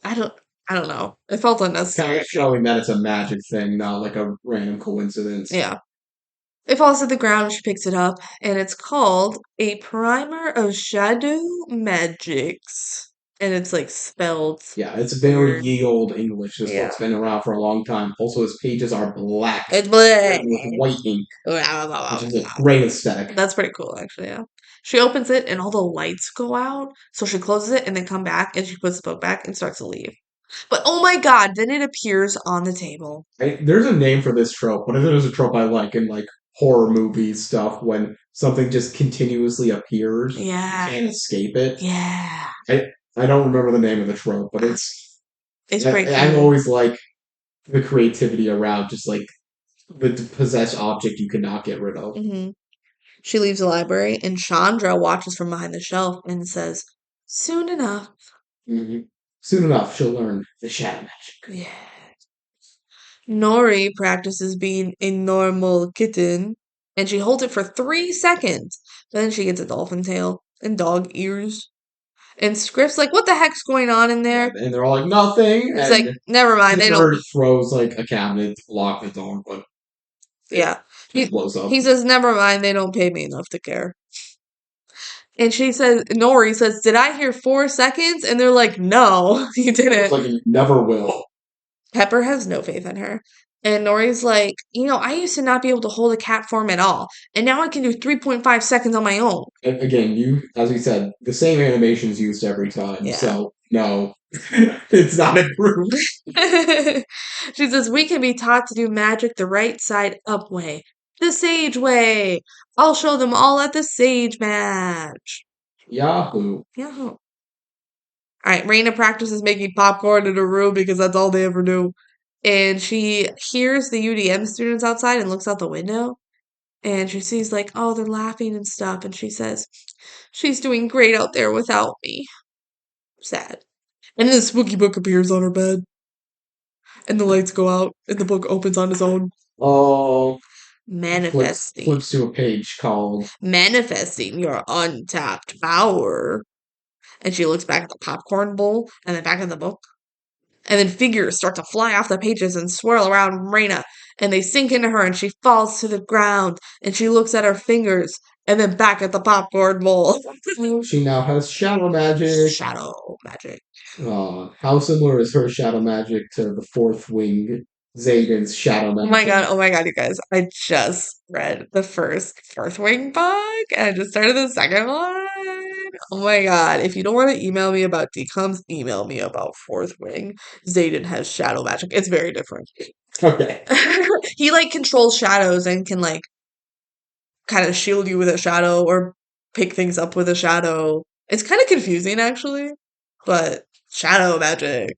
I don't I don't know. It felt unnecessary. Kind of showing that it's a magic thing, not like a random coincidence. Yeah. It falls to the ground and she picks it up, and it's called A Primer of Shadow Magics. And it's like spelled Yeah, it's very weird. ye old English. This Yeah. book's been around for a long time. Also, his pages are black, It's bleh. written with white ink, which is a That's great aesthetic. pretty cool, actually, yeah. She opens it and all the lights go out. So she closes it and then come back and she puts the book back and starts to leave. But oh my god, then it appears on the table. There's a name for this trope, but there's a trope I like in like horror movies stuff when something just continuously appears. You Yeah. can't escape it. Yeah. I I don't remember the name of the trope, but It's pretty I'm cool. always like the creativity around just like the possessed object you cannot get rid of. Hmm. She leaves the library and Chandra watches from behind the shelf and says, soon enough. Hmm. Soon enough, she'll learn the shadow magic. Yeah. Nori practices being a normal kitten and she holds it for 3 seconds. But then she gets a dolphin tail and dog ears. And Skriff's like, what the heck's going on in Yeah, there? and they're all like nothing, It's like, and never mind, they don't. Teacher throws like a cabinet to lock the door, but it Yeah. just He, blows up. he says, never mind, they don't pay me enough to care. And she says, Nori says, did I hear 4 seconds? And they're like, no, you It's didn't. like you never will. Pepper has no faith in her. And Nori's like, I used to not be able to hold a cat form at all. And now I can do 3.5 seconds on my own. And again, as we said, the same animation's used every time, Yeah. so no, it's not improved. She says, we can be taught to do magic the right side up way. The sage way. I'll show them all at the sage match. Yahoo! Yeah. All right, Raina practices making popcorn in her room because that's all they ever do. And she hears the UDM students outside and looks out the window. And she sees, like, oh, they're laughing and stuff. And she says, she's doing great out there without me. Sad. And then the spooky book appears on her bed. And the lights go out. And the book opens on its own. Oh, Manifesting. flips to a page called Manifesting your untapped power. And she looks back at the popcorn bowl and then back at the book. And then figures start to fly off the pages and swirl around Reina, and they sink into her, and she falls to the ground, and she looks at her fingers, and then back at the popcorn bowl. She now has shadow magic. Shadow magic. How similar is her shadow magic to the fourth wing Zayden's shadow magic? Oh my god, you guys. I just read the first Fourth Wing book, and I just started the second one. Oh my god. If you don't want to email me about DCOMs, email me about Fourth Wing. Zayden has shadow magic. It's very different. Okay. He like controls shadows and can like kind of shield you with a shadow or pick things up with a shadow. It's kind of confusing actually, but shadow magic,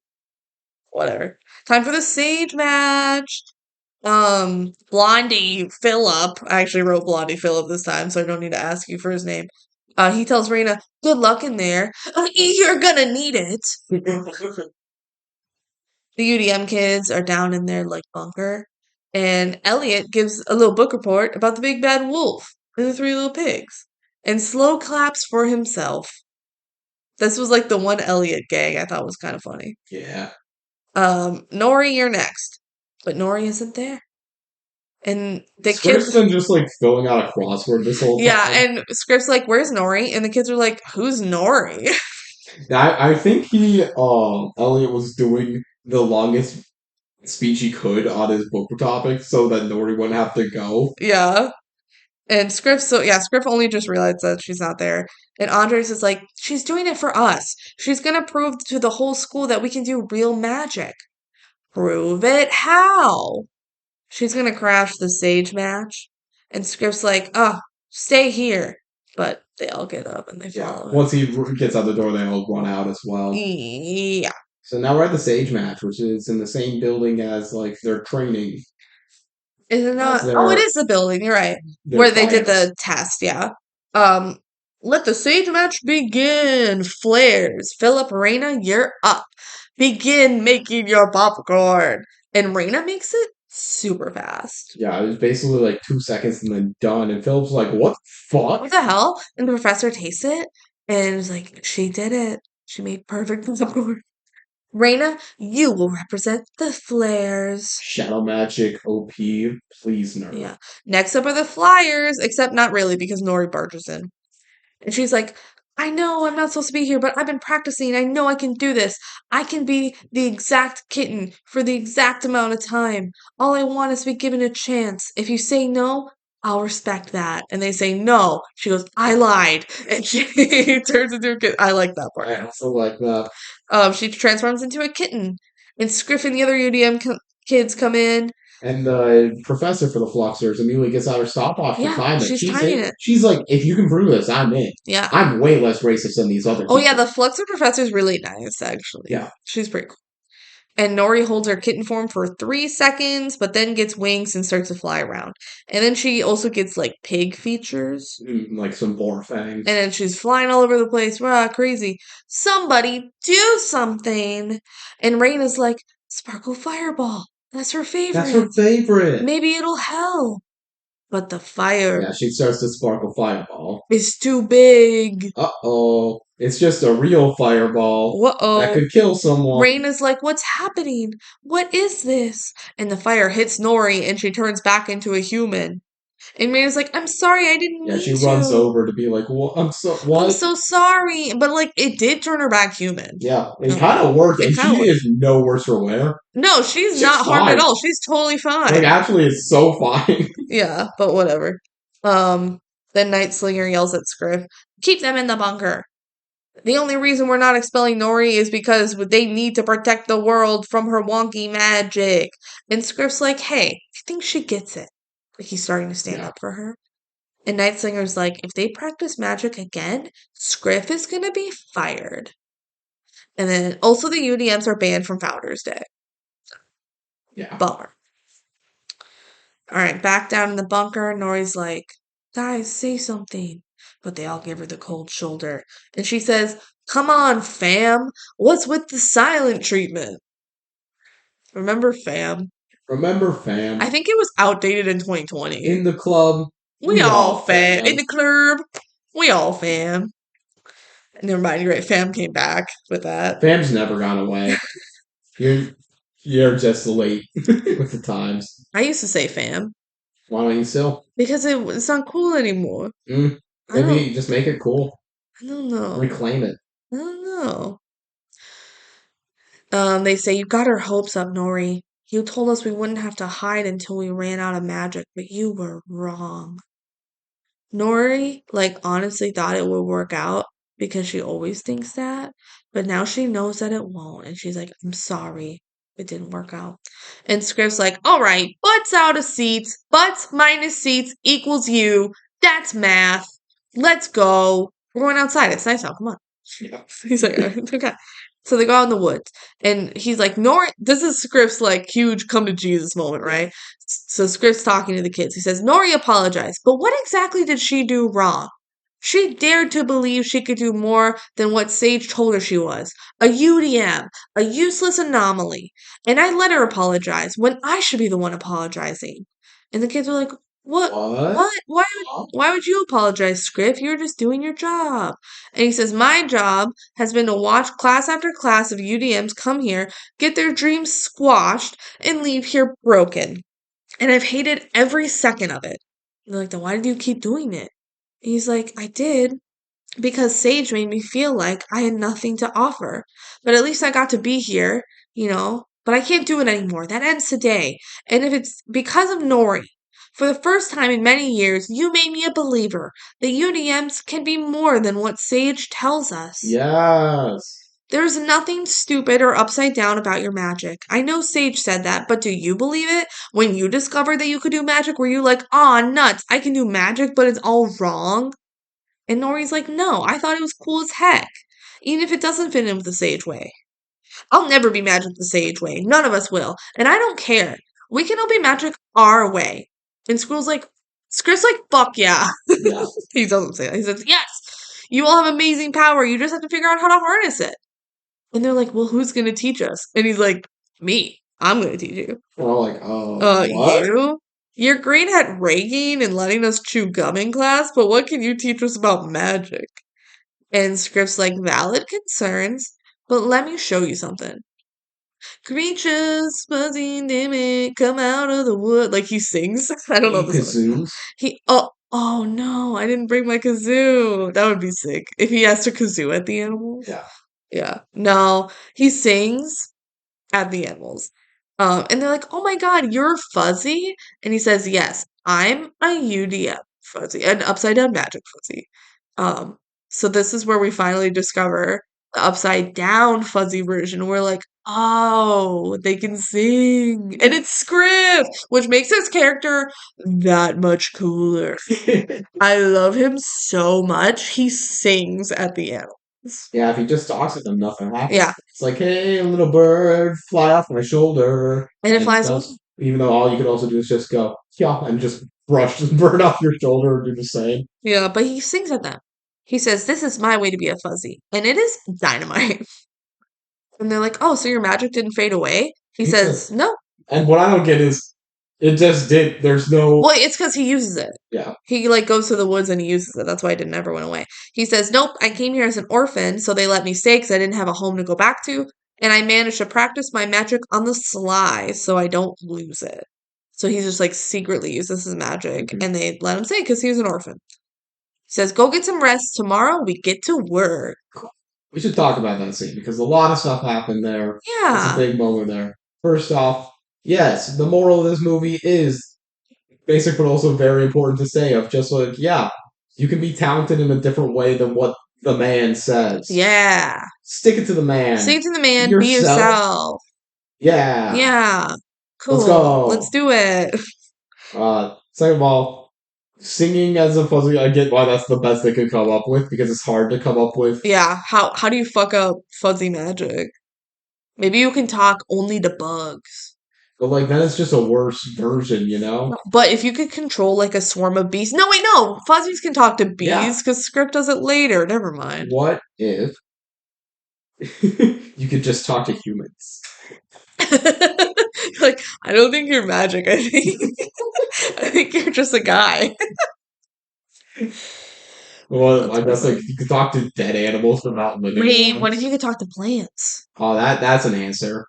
whatever. Time for the sage match. Blondie Phillip. I actually wrote Blondie Phillip this time, so I don't need to ask you for his name. He tells Raina, "Good luck in there. You're gonna need it." The UDM kids are down in their like bunker, and Elliot gives a little book report about the big bad wolf and the three little pigs, and slow claps for himself. This was like the one Elliot gag I thought was kind of funny. Yeah. Nori, you're next, but Nori isn't there, and the Skriff's kids. been just like filling out a crossword this whole Yeah, time. and Skriff's like, "Where's Nori?" And the kids are like, "Who's Nori?" I think Elliot was doing the longest speech he could on his book topic so that Nori wouldn't have to go. Yeah. And Skriff only just realized that she's not there. And Andres is like, she's doing it for us. She's gonna prove to the whole school that we can do real magic. Prove it how? She's gonna crash the sage match. And Skriff's like, oh, stay here. But they all get up and they Yeah. follow her. Once he gets out the door, they all run out as well. Yeah. So now we're at the sage match, which is in the same building as like their training. Is it not? As Oh, it their is the building. You're right. their Where they did tryouts. the test. Yeah. Um, let the sage match begin. Flares. Philip, Reina, you're up. Begin making your popcorn. And Reina makes it super fast. Yeah, it was basically like 2 seconds and then done. And Philip's like, "What the What fuck?" the hell? And the professor tastes it and is like, she did it. She made perfect popcorn. Reina, you will represent the flares. Shadow magic, OP, please nerf. Yeah. Next up are the flyers, except not really because Nori barges in. And she's like, I know I'm not supposed to be here, but I've been practicing. I know I can do this. I can be the exact kitten for the exact amount of time. All I want is to be given a chance. If you say no, I'll respect that. And they say no. She goes, I lied. And she turns into a kitten. I like that part. I also like that. She transforms into a kitten. And Skriff and the other UDM kids come in. And the professor for the Fluxers immediately gets out her stopwatch to Yeah, time it. she's timing it. She's like, if you can prove this, I'm in. Yeah. I'm way less racist than these other Oh, yeah, teachers. the Fluxer professor's really nice, actually. Yeah. She's pretty cool. And Nori holds her kitten form for 3 seconds, but then gets wings and starts to fly around. And then she also gets like pig features. Like some boar fangs. And then she's flying all over the place. Rah, crazy. Somebody do something. And Rain is like, Sparkle Fireball. That's her favorite. That's her favorite. Maybe it'll help. But the fire Yeah, she starts to sparkle fireball. is too big. Uh-oh. It's just a real fireball. Whoa. That could kill someone. Rain is like, what's happening? What is this? And the fire hits Nori and she turns back into a human. And Rain is like, I'm sorry, I didn't mean to. Yeah, she runs over to be like, what? I'm so sorry. But like, it did turn her back human. Yeah, it kind of worked. And she is no worse for wear. No, she's not harmed at all. She's totally fine. Like, actually, it's so fine. Yeah, but whatever. Then Night Slinger yells at Skriff, keep them in the bunker. The only reason we're not expelling Nori is because they need to protect the world from her wonky magic. And Skriff's like, hey, I think she gets it. Like, he's starting to stand up for her. And Night Slinger's like, if they practice magic again, Skriff is going to be fired. And then also the UDMs are banned from Founders Day. Yeah. Bummer. Alright, back down in the bunker, Nori's like, guys, say something. But they all give her the cold shoulder. And she says, come on, fam. What's with the silent treatment? Remember fam? Remember fam? I think it was outdated in 2020. In the club. We all fam. In the club. We all fam. Never mind, you're right. Fam came back with that. Fam's never gone away. You're just late with the times. I used to say fam. Why don't you still? Because it's not cool anymore. Maybe just make it cool. I don't know. Reclaim it. I don't know. They say, you got our hopes up, Nori. You told us we wouldn't have to hide until we ran out of magic, but you were wrong. Nori, like, honestly thought it would work out because she always thinks that, but now she knows that it won't, and she's like, I'm sorry. It didn't work out. And Skriff's like, all right, butts out of seats. Butts minus seats equals you. That's math. Let's go. We're going outside. It's nice out. Come on. Yeah. He's like, okay. So they go out in the woods. And he's like, Nori, this is Skriff's like huge come to Jesus moment, right? So Skriff's talking to the kids. He says, Nori apologized, but what exactly did she do wrong? She dared to believe she could do more than what Sage told her she was. A UDM, a useless anomaly. And I let her apologize when I should be the one apologizing. And the kids were like, What? Why would you apologize, Skriff? You're just doing your job. And he says, my job has been to watch class after class of UDMs come here, get their dreams squashed, and leave here broken. And I've hated every second of it. And they're like, then why did you keep doing it? He's like, I did because Sage made me feel like I had nothing to offer. But at least I got to be here, but I can't do it anymore. That ends today. And if it's because of Nori, for the first time in many years, you made me a believer that UDMs can be more than what Sage tells us. Yes. There's nothing stupid or upside down about your magic. I know Sage said that, but do you believe it? When you discovered that you could do magic, were you like, aw, nuts, I can do magic, but it's all wrong? And Nori's like, no, I thought it was cool as heck. Even if it doesn't fit in with the Sage way. I'll never be magic the Sage way. None of us will. And I don't care. We can all be magic our way. And Skriff's like, fuck yeah. He doesn't say that. He says, yes, you all have amazing power. You just have to figure out how to harness it. And they're like, well, who's going to teach us? And he's like, me. I'm going to teach you. We're all like, oh, what? You? You're great at ragging and letting us chew gum in class, but what can you teach us about magic? And Skriff's like, valid concerns, but let me show you something. Creatures, buzzing, damn it, come out of the wood. Like he sings. I don't know the song. Oh no, I didn't bring my kazoo. That would be sick. If he has to kazoo at the animals. Yeah. Yeah. No, he sings at the animals. And they're like, "Oh my God, you're Fuzzy?" And he says, "Yes, I'm a UDF Fuzzy, an upside down magic Fuzzy." Um, so this is where we finally discover the upside down Fuzzy version. We're like, "Oh, they can sing." And it's Skriff, which makes his character that much cooler. I love him so much. He sings at the animals. Yeah, if he just talks to them, nothing happens. Yeah, It's like, hey, little bird, fly off my shoulder. and it And flies away. does, even though all you could also do is just go, yeah, and just brush the bird off your shoulder and do the same. Yeah, but he sings at them. He says, "This is my way to be a fuzzy." And it is dynamite. And they're like, "Oh, so your magic didn't fade away?" He says, "No." And what I don't get is, it just did. There's no. Well, it's because he uses it. Yeah. He like goes to the woods and he uses it. That's why it didn't ever went away. He says, "Nope, I came here as an orphan, so they let me stay because I didn't have a home to go back to. And I managed to practice my magic on the sly so I don't lose it." So he just like secretly uses his magic Mhm. and they let him stay because he was an orphan. He says, "Go get some rest. Tomorrow we get to work." We should talk about that scene because a lot of stuff happened there. It's a Yeah. big moment there. First off, yes, the moral of this movie is basic, but also very important to say of just like, yeah, you can be talented in a different way than what the man says. Yeah. Stick it to the man. Say to the man, be Yourself. yourself. Yeah. Yeah. Let's Cool. Let's go. do it. Second of all, singing as a fuzzy, I get why that's the best they could come up with because it's hard to come up with. Yeah. How do you fuck up fuzzy magic? Maybe you can talk only to bugs. But like then it's just a worse version, you know? But if you could control like a swarm of bees. No, wait, no. Fuzzies can talk to Yeah. bees because Script does it later. Never mind. What if you could just talk to humans? Like, I don't think you're magic. I think you're just a guy. Well, That's I guess like funny. you could talk to dead animals but not living Wait, what if ones. you could talk to plants? Oh, that's an answer.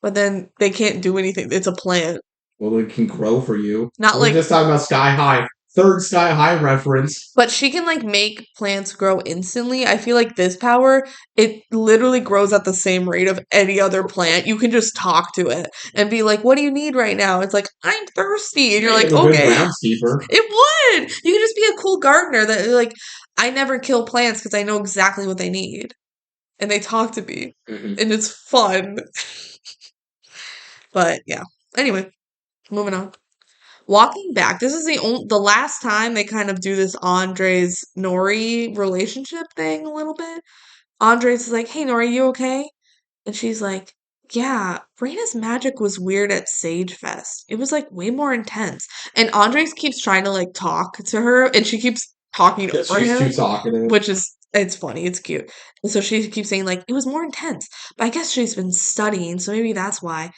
But then they can't do anything. It's a plant. Well, it can grow for you. Not We're like, just talking about Sky High. Third Sky High reference. but she can like make plants grow instantly. I feel like this power, it literally grows at the same rate of any other plant. You can just talk to it and be like, "What do you need right now?" It's like, "I'm thirsty." And you're like, A good "Okay." groundskeeper. It would. You could just be a cool gardener that like, I never kill plants because I know exactly what they need. And they talk to me. Mhm. And it's fun. But yeah. Anyway, moving on. Walking back, this is the last time they kind of do this Andres Nori relationship thing a little bit. Andres is like, "Hey Nori, you okay?" And she's like, "Yeah, Raina's magic was weird at Sage Fest. It was like way more intense." And Andres keeps trying to like talk to her and she keeps talking over She's too him, talkative. which is it's funny, it's cute. And so she keeps saying like it was more intense. But I guess she's been studying, so maybe that's why.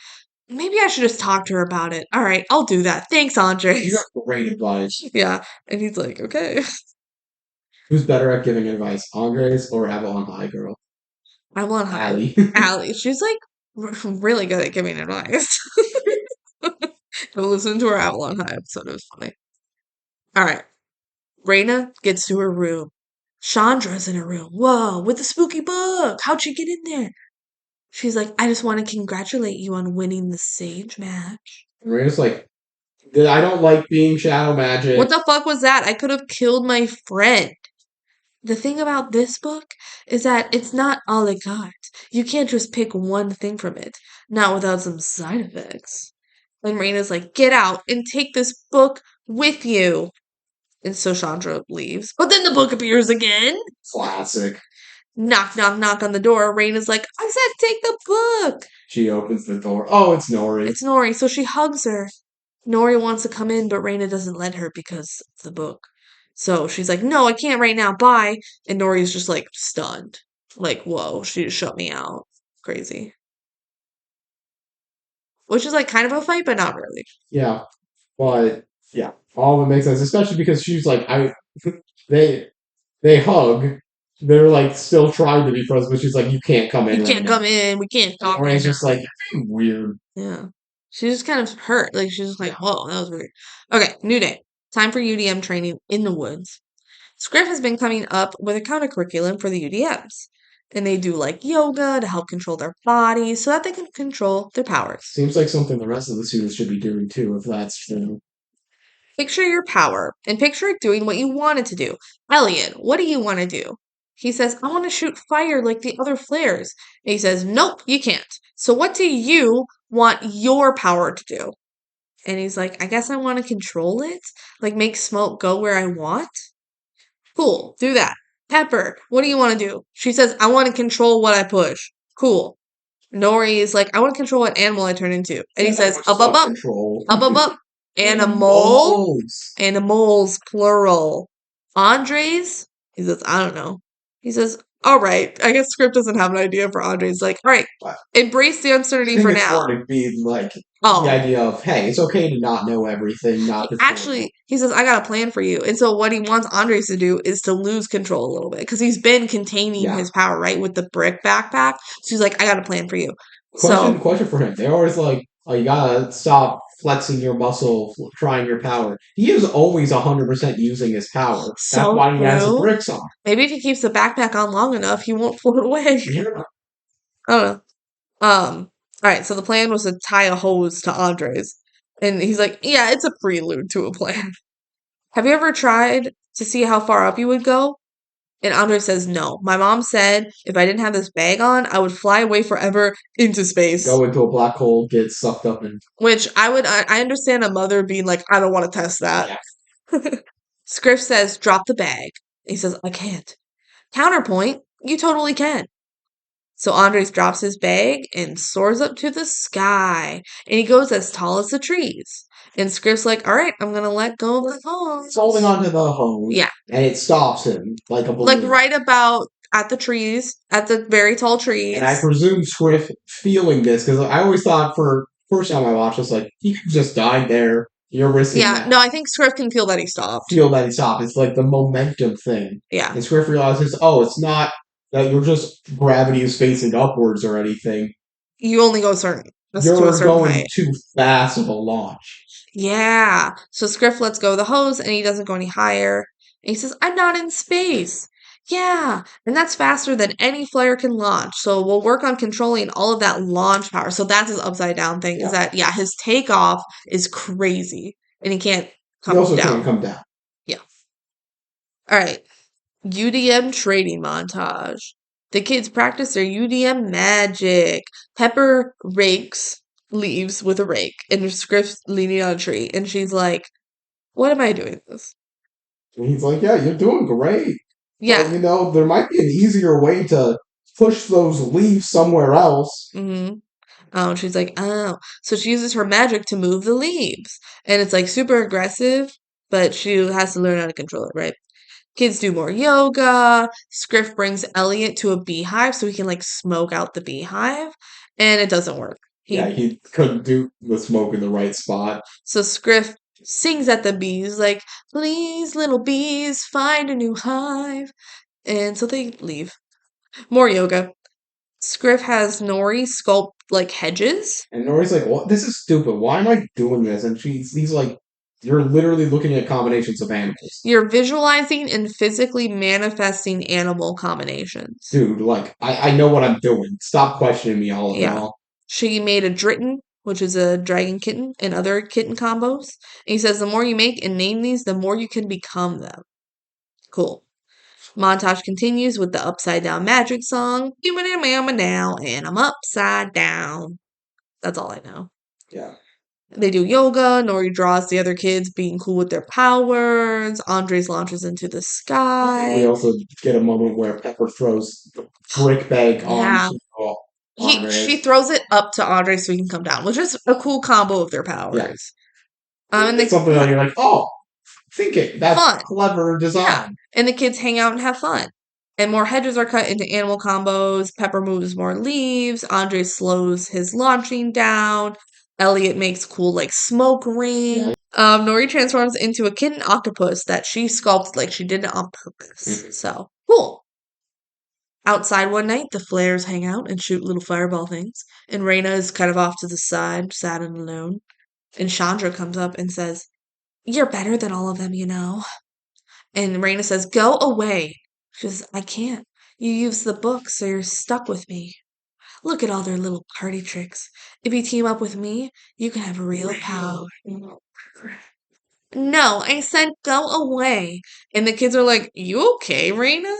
Maybe I should just talk to her about it. All right, I'll do that. Thanks, You Andres. got great advice. Yeah. And he's like, "Okay." Who's better at giving advice, Andres or Avalon High Girl? I'm on high. Allie. Allie, she's like really good at giving advice. Go listen to our Avalon High episode. It was funny. All right. Raina gets to her room. Chandra's in her room. Whoa, with the spooky book. How'd she get in there? She's like, "I just want to congratulate you on winning the sage match." And Raina's like, I don't like being shadow magic. What the fuck was that? I could have killed my friend. The thing about this book is that it's not a la carte. You can't just pick one thing from it, not without some side effects. And Raina's like, "Get out and take this book with you." And so Chandra leaves. But then the book appears again. Classic. Knock, knock, knock on the door. Raina's like, "I said take the book." She opens the door. Oh, it's Nori. It's Nori, so she hugs her. Nori wants to come in, but Raina doesn't let her because of the book. So she's like, "No, I can't right now. Bye." And Nori's just like stunned. Like, whoa, she just shut me out. Crazy. Which is like kind of a fight, but not really. Yeah, but yeah, all of it makes sense, especially because she's like, they they hug. They're like still trying to be friends, but she's like, you can't come in You right can't now. come in. We can't talk Or right it's now. just like weird. Yeah. She's just kind of hurt. Like, she's just like, whoa, that was weird. Okay, new day. Time for UDM training in the woods. Skriff has been coming up with a counter curriculum for the UDMs. And they do like yoga to help control their bodies so that they can control their powers. Seems like something the rest of the students should be doing too, if that's true. Picture your power and picture it doing what you want it to do. Elliot, what do you want to do? He says, I want to shoot fire like the other flares. And he says, nope, you can't. So what do you want your power to do? And he's like, I guess I want to control it, like make smoke go where I want. Cool, do that. Pepper, what do you want to do? She says, I want to control what I push. Cool. Nori is like, I want to control what animal I turn into. And he says, up, up, up, Control. up, up, up. Animal. Animals, plural. Andres, he says, I don't know. He says, all right. I guess Skriff doesn't have an idea for Andres. Like, all right, embrace the uncertainty for now. It'd be like Oh, the idea of, hey, it's okay to not know everything, not to actually, he says, I got a plan for you. And so what he wants Andres to do is to lose control a little bit because he's been containing his power, right, with the brick backpack. So he's like, I got a plan for you. Question for him. They're always like, oh, you gotta stop flexing your muscle, trying your power. He is always 100% using his power. That's why he has the bricks on. Maybe if he keeps the backpack on long enough, he won't float away. Yeah. I don't know. All right, so the plan was to tie a hose to Andres. And he's like, yeah, it's a prelude to a plan. Have you ever tried to see how far up you would go? And Andres says, no. My mom said if I didn't have this bag on, I would fly away forever into space. Go into a black hole, get sucked up in. Which I understand a mother being like, I don't want to test that. Yeah. Skriff says, drop the bag. He says, I can't. Counterpoint, you totally can. So Andres drops his bag and soars up to the sky. And he goes as tall as the trees. And Skriff's like, all right, I'm going to let go of the hose. He's holding onto the hose. Yeah. And it stops him like a balloon. Like right about at the trees, at the very tall trees. And I presume Skriff feeling this, because I always thought for first time I watched this, like, he could just die there. You're risking that. No, I think Skriff can feel that he stopped. Feel that he stopped. It's like the momentum thing. Yeah. And Skriff realizes, oh, it's not that you're just gravity is facing upwards or anything. You only go certain. You're going too fast of a launch. Yeah. So Skriff lets go of the hose and he doesn't go any higher. And he says, I'm not in space. Yeah. And that's faster than any flare can launch. So we'll work on controlling all of that launch power. So that's his upside down thing. Is that, his takeoff is crazy. And he can't come down. He also can't come down. Yeah. All right. UDM training montage. The kids practice their UDM magic. Pepper rakes leaves with a rake, and Skriff's leaning on a tree, and she's like, what am I doing this? And he's like, yeah, you're doing great. Yeah. But, there might be an easier way to push those leaves somewhere else. Mm-hmm. Oh, she's like, oh. So she uses her magic to move the leaves. And it's like super aggressive, but she has to learn how to control it, right? Kids do more yoga. Skriff brings Elliot to a beehive so he can like smoke out the beehive. And it doesn't work. He couldn't do the smoke in the right spot. So Skriff sings at the bees like, please, little bees, find a new hive. And so they leave. More yoga. Skriff has Nori sculpt like hedges. And Nori's like, what? This is stupid. Why am I doing this? And he's like, you're literally looking at combinations of animals. You're visualizing and physically manifesting animal combinations. Dude, like, I know what I'm doing. Stop questioning me all in all. She made a Dritten, which is a dragon kitten, and other kitten combos. And he says the more you make and name these, the more you can become them. Cool. Montage continues with the upside down magic song. And I'm upside down. That's all I know. Yeah. They do yoga. Nori draws the other kids being cool with their powers. Andres launches into the sky. We also get a moment where Pepper throws the brick bag on. She throws it up to Andres so he can come down, which is a cool combo of their powers. Yeah. And something that you're like, oh, thinking. That's fun. Clever design. Yeah. And the kids hang out and have fun. And more hedges are cut into animal combos. Pepper moves more leaves. Andres slows his launching down. Elliot makes cool, like, smoke ring. Yeah. Nori transforms into a kitten octopus that she sculpts like she did it on purpose. Mm-hmm. So, cool. Outside one night, the flares hang out and shoot little fireball things. And Reina is kind of off to the side, sad and alone. And Chandra comes up and says, You're better than all of them, you know. And Raina says, go away. She says, I can't. You use the book, so you're stuck with me. Look at all their little party tricks. If you team up with me, you can have real power. No, I said go away. And the kids are like, you okay, Raina?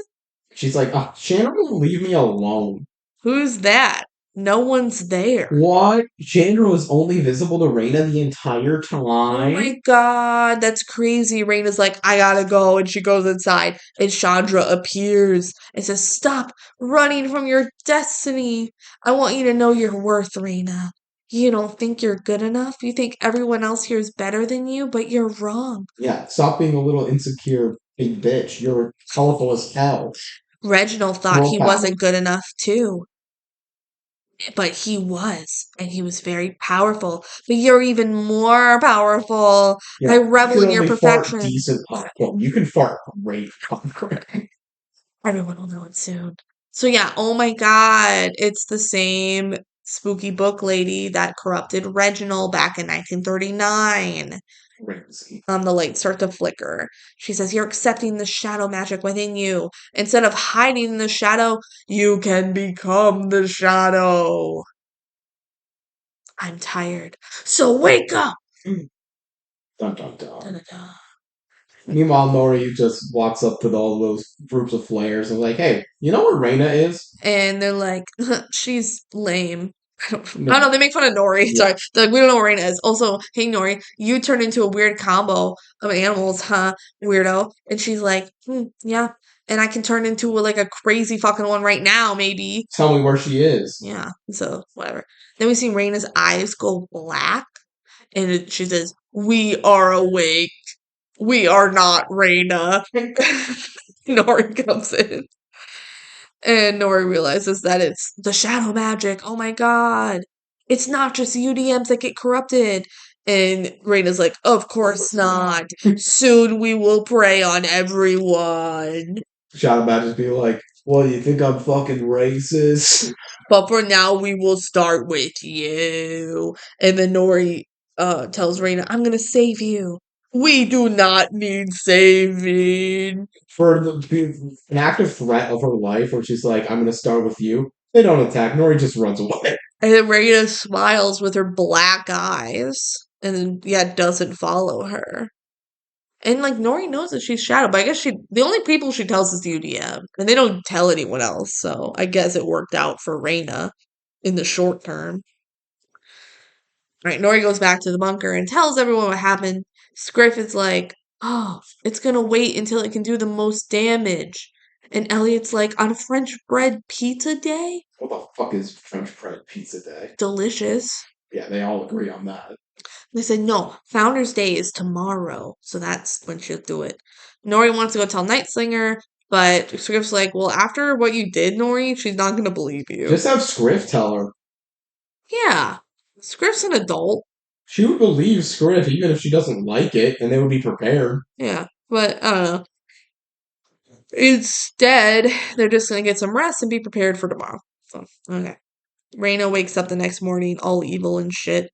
She's like, oh, Chandra, leave me alone. Who's that? No one's there. What? Chandra was only visible to Reina the entire Oh time? my god, that's crazy. Raina's like, I gotta go. And she goes inside. And Chandra appears and says, stop running from your destiny. I want you to know your worth, Raina. You don't think you're good enough? You think everyone else here is better than you, but you're wrong. Yeah, stop being a little insecure big bitch. You're colorful as hell. Reginald thought Girl he power. wasn't good enough, too. But he was, and he was very powerful. But you're even more powerful. I Yeah, you revel can in your only fart perfection. decent popcorn. You can fart great popcorn. Everyone will know it soon. So yeah, oh my god, it's the same spooky book lady that corrupted Reginald back in 1939. Ramsey. The lights start to flicker. She says, you're accepting the shadow magic within you. Instead of hiding in the shadow, you can become the shadow. I'm tired. So wake up! Dun dun dun. Da-da-da. Meanwhile, Nori just walks up to all those groups of flares and like, hey, you know where Reina is? And they're like, she's lame. I don't No. know. They make fun of Nori. Yeah. Sorry. They're like, we don't know where Raina is. Also, hey, Nori, you turned into a weird combo of animals, huh, weirdo? And she's like, yeah. And I can turn into like a crazy fucking one right now, maybe. Tell me where she is. Yeah. So, whatever. Then we see Raina's eyes go black. And she says, we are awake. We are not Raina. Nori comes in. And Nori realizes that it's the shadow magic. Oh my god. It's not just UDMs that get corrupted. And Reina's like, of course not. Soon we will prey on everyone. Shadow Badges be like, well, you think I'm fucking racist? But for now, we will start with you. And then Nori tells Reina, I'm going to save you. We do not need saving. For an active threat of her life where she's like, I'm gonna start with you, they don't attack. Nori just runs away. And then Reina smiles with her black eyes and then, yeah, doesn't follow her. And like Nori knows that she's Shadow, but I guess the only people she tells is the UDM. And they don't tell anyone else, so I guess it worked out for Reina in the short term. Right, Nori goes back to the bunker and tells everyone what happened. Skriff is like, oh, it's gonna wait until it can do the most damage. And Elliot's like, on French bread pizza day? What the fuck is French bread pizza day? Delicious. Yeah, they all agree on that. They said, no, Founders Day is tomorrow. So that's when she'll do it. Nori wants to go tell Night Slinger, but Skriff's like, well, after what you did, Nori, she's not going to believe you. Just have Skriff tell her. Yeah. Skriff's an adult. She would believe Skriff even if she doesn't like it, and they would be prepared. Yeah. But I don't know. Instead, they're just going to get some rest and be prepared for tomorrow. So, okay. Reina wakes up the next morning all evil and shit.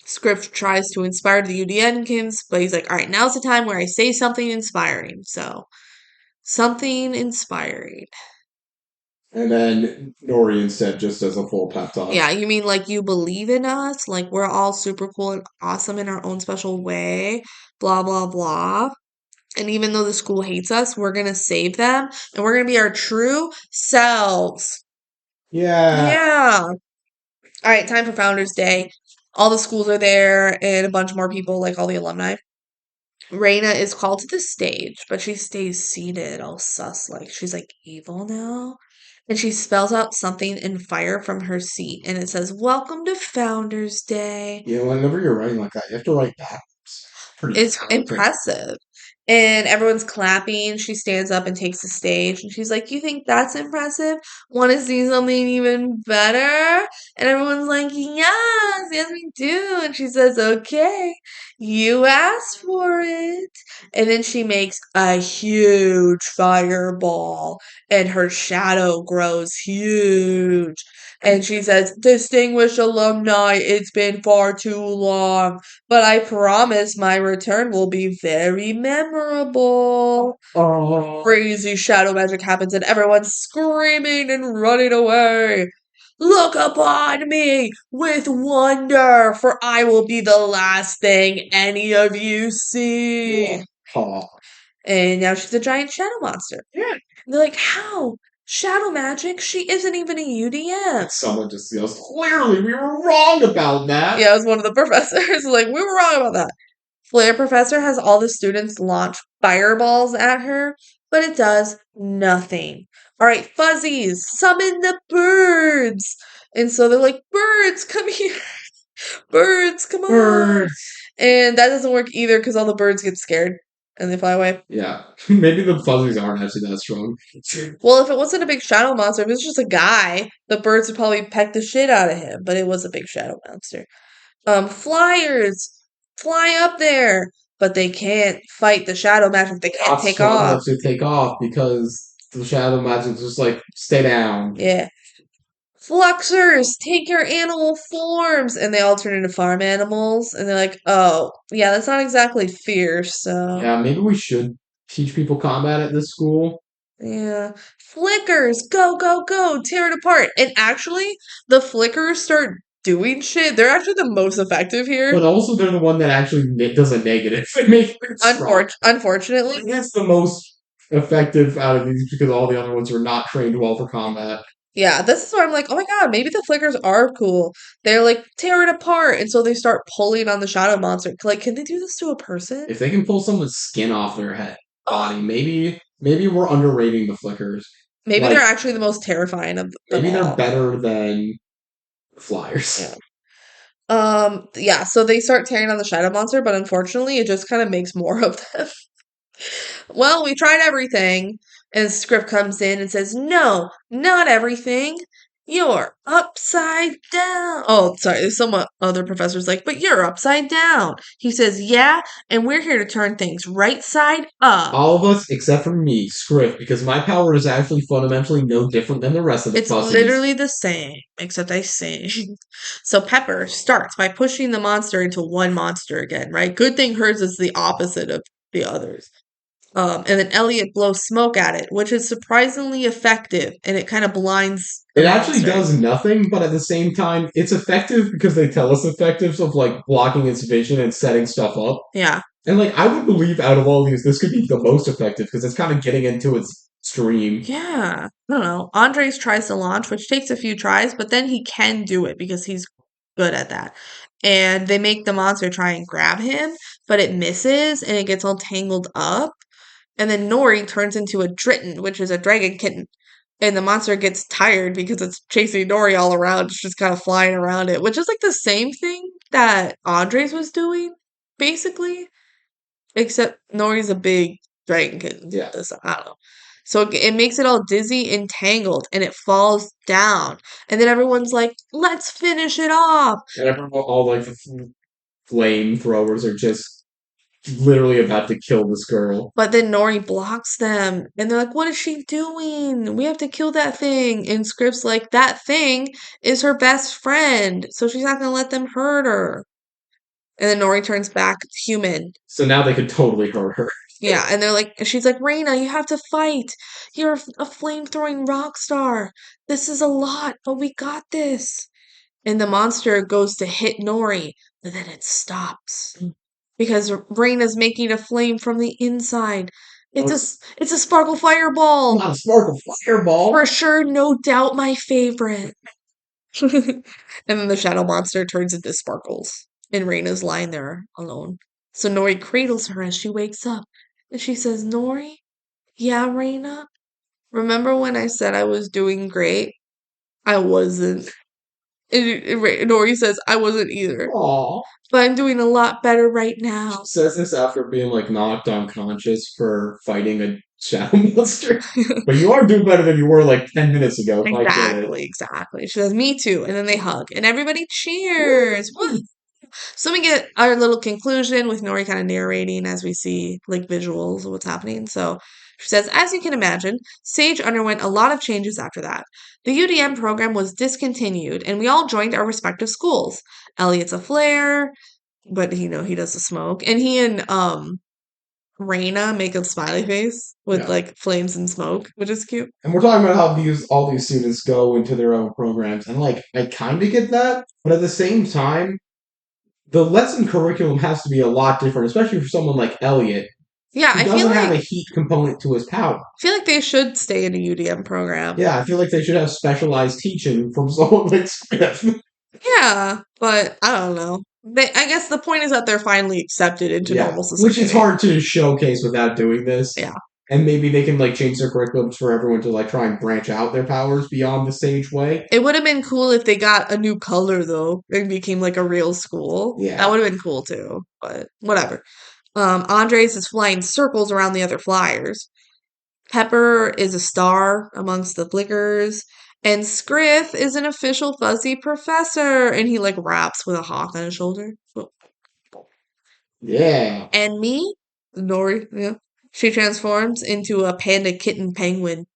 Skriff tries to inspire the UDNkins, but he's like, all right, now's the time where I say something inspiring. So, something inspiring. And then Nori instead just does a full pep talk. Yeah, you mean like you believe in us? Like we're all super cool and awesome in our own special way, blah, blah, blah. And even though the school hates us, we're going to save them and we're going to be our true selves. Yeah. Yeah. All right, time for Founders Day. All the schools are there and a bunch more people, like all the alumni. Reina is called to the stage, but she stays seated, all sus like. She's like evil now. And she spells out something in fire from her seat, and it says, welcome to Founders Day. Yeah, whenever you're writing like that, you have to write backwards. Pretty It's talented. impressive. And everyone's clapping. She stands up and takes the stage. And she's like, "You think that's impressive? Want to see something even better?" And everyone's like, "Yes, yes, we do." And she says, "Okay, you asked for it." And then she makes a huge fireball, and her shadow grows huge. And she says, "Distinguished alumni, it's been far too long, but I promise my return will be very memorable." Oh, Crazy shadow magic happens and everyone's screaming and running away. "Look upon me with wonder, for I will be the last thing any of you see." oh. And now she's a giant shadow monster. Yeah. And they're like, "How? Shadow magic? She isn't even a UDM." Someone just yells, clearly we were wrong about that. Yeah, it was one of the professors. Like, we were wrong about that. Flare Professor has all the students launch fireballs at her, but it does nothing. All right, Fuzzies, summon the birds. And so they're like, "Birds, come here. Birds, come on." Birds. And that doesn't work either because all the birds get scared and they fly away. Yeah. Maybe the fuzzies aren't actually that strong. Well, if it wasn't a big shadow monster, if it was just a guy, the birds would probably peck the shit out of him, but it was a big shadow monster. Flyers fly up there, but they can't fight the shadow magic. They can't Not take strong off. enough to take off because the shadow magic's just like, stay down. Yeah. Fluxers, take your animal forms, and they all turn into farm animals. And they're like, "Oh, yeah, that's not exactly fierce." So Yeah, maybe we should teach people combat at this school. yeah, flickers, go, go, go, tear it apart. And actually, the flickers start doing shit. They're actually the most effective here. But also, they're the one that actually does a negative. They make it strong. Unfortunately. That's the most effective out of these because all the other ones are not trained well for combat. Yeah, this is where I'm like, "Oh my god, maybe the flickers are cool." They're like, "Tear it apart," and so they start pulling on the shadow monster. Like, can they do this to a person? If they can pull someone's skin off their head body, maybe we're underrating the flickers. Maybe they're Like actually the most terrifying of them maybe they're all. better than flyers. Yeah. Yeah, so they start tearing on the shadow monster, but unfortunately, it just kind of makes more of them. "Well, we tried everything." And Skriff comes in and says, "No, not everything. You're upside down." Oh, sorry. Some other professor's like, "But you're upside down." He says, "Yeah, and we're here to turn things right side up." All of us except for me, Skriff, because my power is actually fundamentally no different than the rest of the It's fuzzies. literally the same, except I sing. So Pepper starts by pushing the monster into one monster again, right? Good thing hers is the opposite of the others. And then Elliot blows smoke at it, which is surprisingly effective, and it kind of blinds the It actually monster. does nothing, but at the same time, it's effective because they tell us effective of like blocking its vision and setting stuff up. Yeah. And like I would believe out of all these, this could be the most effective because it's kind of getting into its stream. Yeah. I don't know. Andres tries to launch, which takes a few tries, but then he can do it because he's good at that. And they make the monster try and grab him, but it misses and it gets all tangled up. And then Nori turns into a Dritten, which is a dragon kitten. And the monster gets tired because it's chasing Nori all around. It's just kind of flying around it, which is like the same thing that Andres was doing, basically. Except Nori's a big dragon kitten. Yeah. I don't know. So it makes it all dizzy and tangled, and it falls down. And then everyone's like, "Let's finish it off." And everyone, all like the flamethrowers are just literally about to kill this girl. But then Nori blocks them, and they're like, "What is she doing? We have to kill that thing." And Skriff's like, "That thing is her best friend, so she's not going to let them hurt her." And then Nori turns back human. So now they could totally hurt her. Yeah, and they're like, she's like, "Reina, you have to fight. You're a flame-throwing rock star. This is a lot, but we got this." And the monster goes to hit Nori, but then it stops because Reina's making a flame from the inside. It's a sparkle fireball. Not a sparkle fireball. For sure, no doubt my favorite. And then the shadow monster turns into sparkles. And Reina's lying there alone. So Nori cradles her as she wakes up. And she says, "Nori, yeah, Reina? Remember when I said I was doing great? I wasn't. And Nori says, I wasn't either, Aw. but I'm doing a lot better right now. She says this after being like knocked unconscious for fighting a shadow monster. But you are doing better than you were like 10 minutes ago, if I get it. Exactly. She says, me too. And then they hug, and everybody cheers. Woo! So we get our little conclusion with Nori kind of narrating as we see like visuals of what's happening. So she says, as you can imagine, Sage underwent a lot of changes after that. The UDM program was discontinued, and we all joined our respective schools. Elliot's a flare, but he does the smoke, and he and Raina make a smiley face with Yeah. like flames and smoke, which is cute. And we're talking about how all these students go into their own programs, and like I kind of get that, but at the same time, the lesson curriculum has to be a lot different, especially for someone like Elliot, Yeah, who doesn't have a heat component to his power. I feel like they should stay in a UDM program. Yeah, I feel like they should have specialized teaching from someone like Skriff. Yeah, but I don't know. I guess the point is that they're finally accepted into Yeah, normal society. which is hard to showcase without doing this. Yeah. And maybe they can like change their curriculums for everyone to like try and branch out their powers beyond the Sage way. It would have been cool if they got a new color though and became like a real school. Yeah. That would have been cool too, but whatever. Andres is flying circles around the other flyers. Pepper is a star amongst the flickers. And Skriff is an official fuzzy professor. And he like raps with a hawk on his shoulder. Yeah. And me, Nori, yeah, she transforms into a panda kitten penguin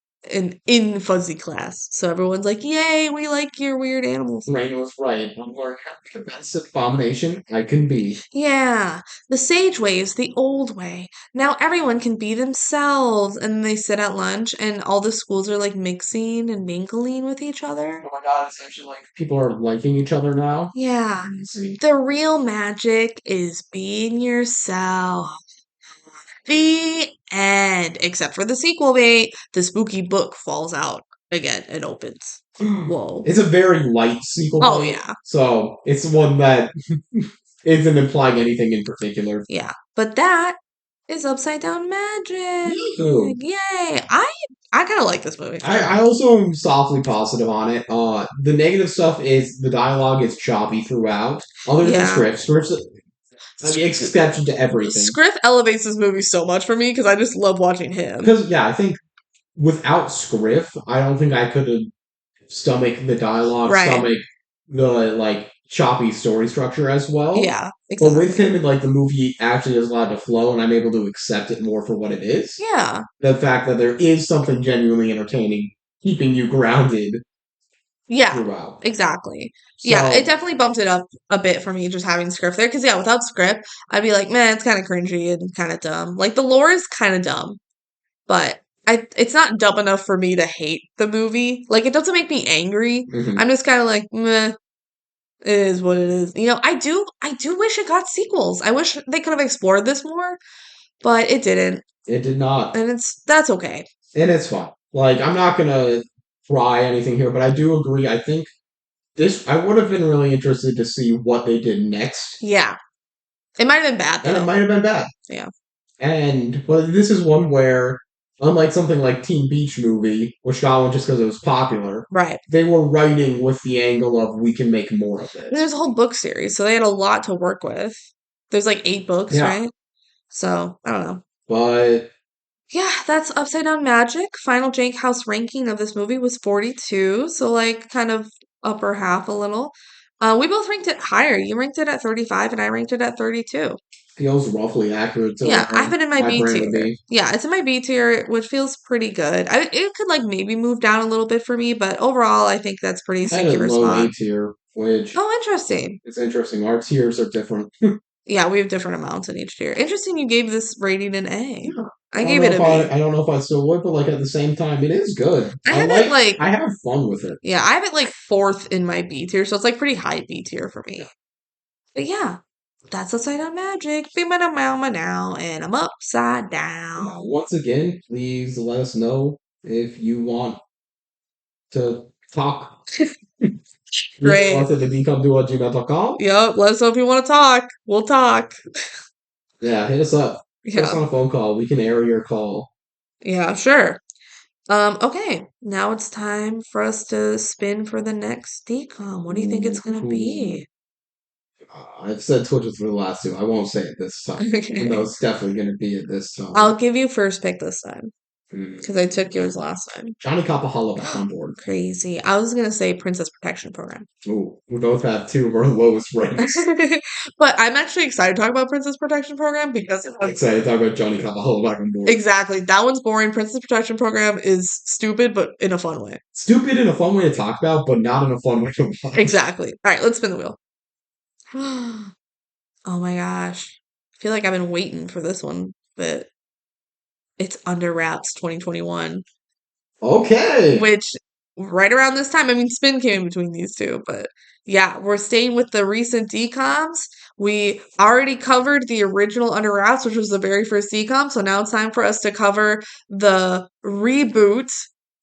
in fuzzy class. So everyone's like, yay, we like your weird animals. Rain was right. I'm more the best abomination I can be. Yeah, the sage way is the old way. Now everyone can be themselves. And they sit at lunch, and all the schools are like mixing and mingling with each other. Oh my god, it's actually like people are liking each other now. Yeah, the real magic is being yourself. The end. Except for the sequel bait, the spooky book falls out again and opens. Whoa. It's a very light sequel. Oh, yeah. So it's one that isn't implying anything in particular. Yeah. But that is Upside Down Magic. Ooh. Yay. I kind of like this movie. I also am softly positive on it. The negative stuff is the dialogue is choppy throughout. Other than Skriff's an exception to everything. Skriff elevates this movie so much for me because I just love watching him. Because, yeah, I think without Skriff, I don't think I could have stomached the dialogue, stomach the, like, choppy story structure as well. Yeah, exactly. But with him, like, the movie actually is allowed to flow, and I'm able to accept it more for what it is. Yeah. The fact that there is something genuinely entertaining, keeping you grounded. Yeah, throughout. Exactly. So, yeah, it definitely bumped it up a bit for me just having Skriff there. Because, yeah, without Skriff, I'd be like, man, it's kind of cringy and kind of dumb. Like, the lore is kind of dumb. But it's not dumb enough for me to hate the movie. Like, it doesn't make me angry. Mm-hmm. I'm just kind of like, meh. It is what it is. You know, I do wish it got sequels. I wish they could have explored this more. But it didn't. It did not. And that's okay. And it's fine. Like, I'm not going to try anything here, but I do agree. I think I would have been really interested to see what they did next. Yeah. It might have been bad, though. And it might have been bad. Yeah. But this is one where, unlike something like Teen Beach Movie, which got one just because it was popular, right? They were writing with the angle of, we can make more of it. There's a whole book series, so they had a lot to work with. There's like 8 books, right? So, I don't know. But yeah, that's Upside Down Magic. Final Jank House ranking of this movie was 42, so like kind of upper half a little. We both ranked it higher. You ranked it at 35, and I ranked it at 32. Feels roughly accurate. Yeah, I have it in my B tier. Yeah, it's in my B tier, which feels pretty good. It could like maybe move down a little bit for me, but overall, I think that's pretty secure spot. Low A tier, which interesting. It's interesting. Our tiers are different. Yeah, we have different amounts in each tier. Interesting, you gave this rating an A. Yeah. I gave it a B. I don't know if I still would, but like at the same time, it is good. I have fun with it. Yeah, I have it like 4th in my B tier, so it's like pretty high B tier for me. But yeah, that's Upside Down Magic. Now, and I'm upside down. Once again, please let us know if you want to talk. Great. You want to DCOM@gmail.com. Yep, let us know if you want to talk. We'll talk. Yeah, hit us up. Put us on a phone call. We can air your call. Yeah, sure. Okay, now it's time for us to spin for the next decom. What do you think it's gonna Ooh. be? I've said Twitches for the last two. I won't say it this time. Even though Okay. it's definitely going to be it this time. I'll give you first pick this time because I Mm. took yours last time. Johnny Capahala back on board. Crazy. I was gonna say Princess Protection Program. Ooh, we both have two of our lowest ranks. But I'm actually excited to talk about Princess Protection Program because Excited to talk about Johnny Capahala back on board. exactly, that one's boring. Princess Protection Program is stupid, but in a fun way. Stupid in a fun way to talk about, but not in a fun way to watch. Exactly. All right, let's spin the wheel. Oh my gosh. I feel like I've been waiting for this one, but it's Under Wraps 2021, Okay. which right around this time, I mean, Spin came in between these two, but yeah, we're staying with the recent DCOMs. We already covered the original Under Wraps, which was the very first DCOM, so now it's time for us to cover the reboot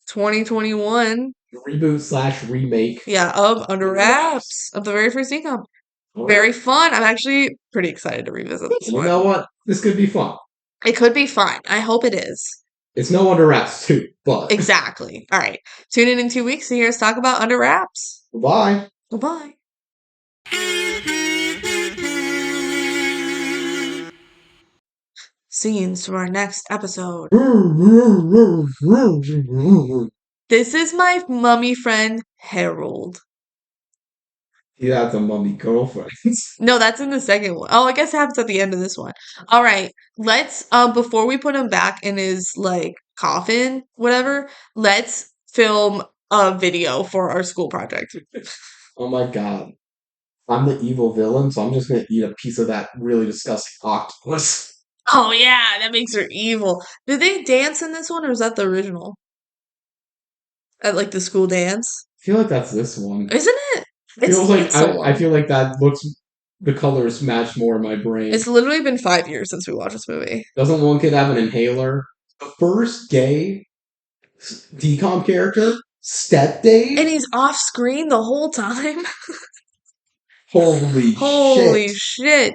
2021, Reboot slash remake. yeah, of Under Wraps, of the very first DCOM. Very fun. I'm actually pretty excited to revisit this You one. know what? This could be fun. It could be fun. I hope it is. It's no Under Wraps 2, but Exactly. All right. Tune in 2 weeks to hear us talk about Under Wraps. bye. Goodbye. Scenes from our next episode. This is my mummy friend, Harold. He had some mummy girlfriends. No, that's in the second one. Oh, I guess it happens at the end of this one. All right. Let's before we put him back in his like coffin, whatever, let's film a video for our school project. Oh my god. I'm the evil villain, so I'm just gonna eat a piece of that really disgusting octopus. Oh yeah, that makes her evil. Did they dance in this one or is that the original? At like the school dance? I feel like that's this one. Isn't it? Feels like It's so I long. feel like that looks the colors match more in my brain. It's literally been 5 years since we watched this movie. Doesn't one kid have an inhaler? The first gay decom character, Step And Dave. he's off screen the whole time. Holy shit! Holy shit.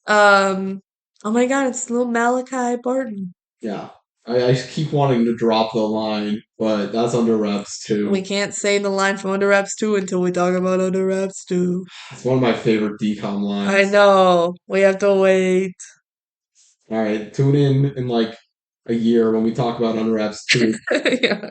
Um oh my god, it's little Malachi Barton. Yeah, I keep wanting to drop the line, but that's under wraps too. We can't say the line from Under Wraps 2 until we talk about Under Wraps 2. It's one of my favorite decom I lines. know. We have to wait. All right, tune in like a year when we talk about under wraps 2. Yeah.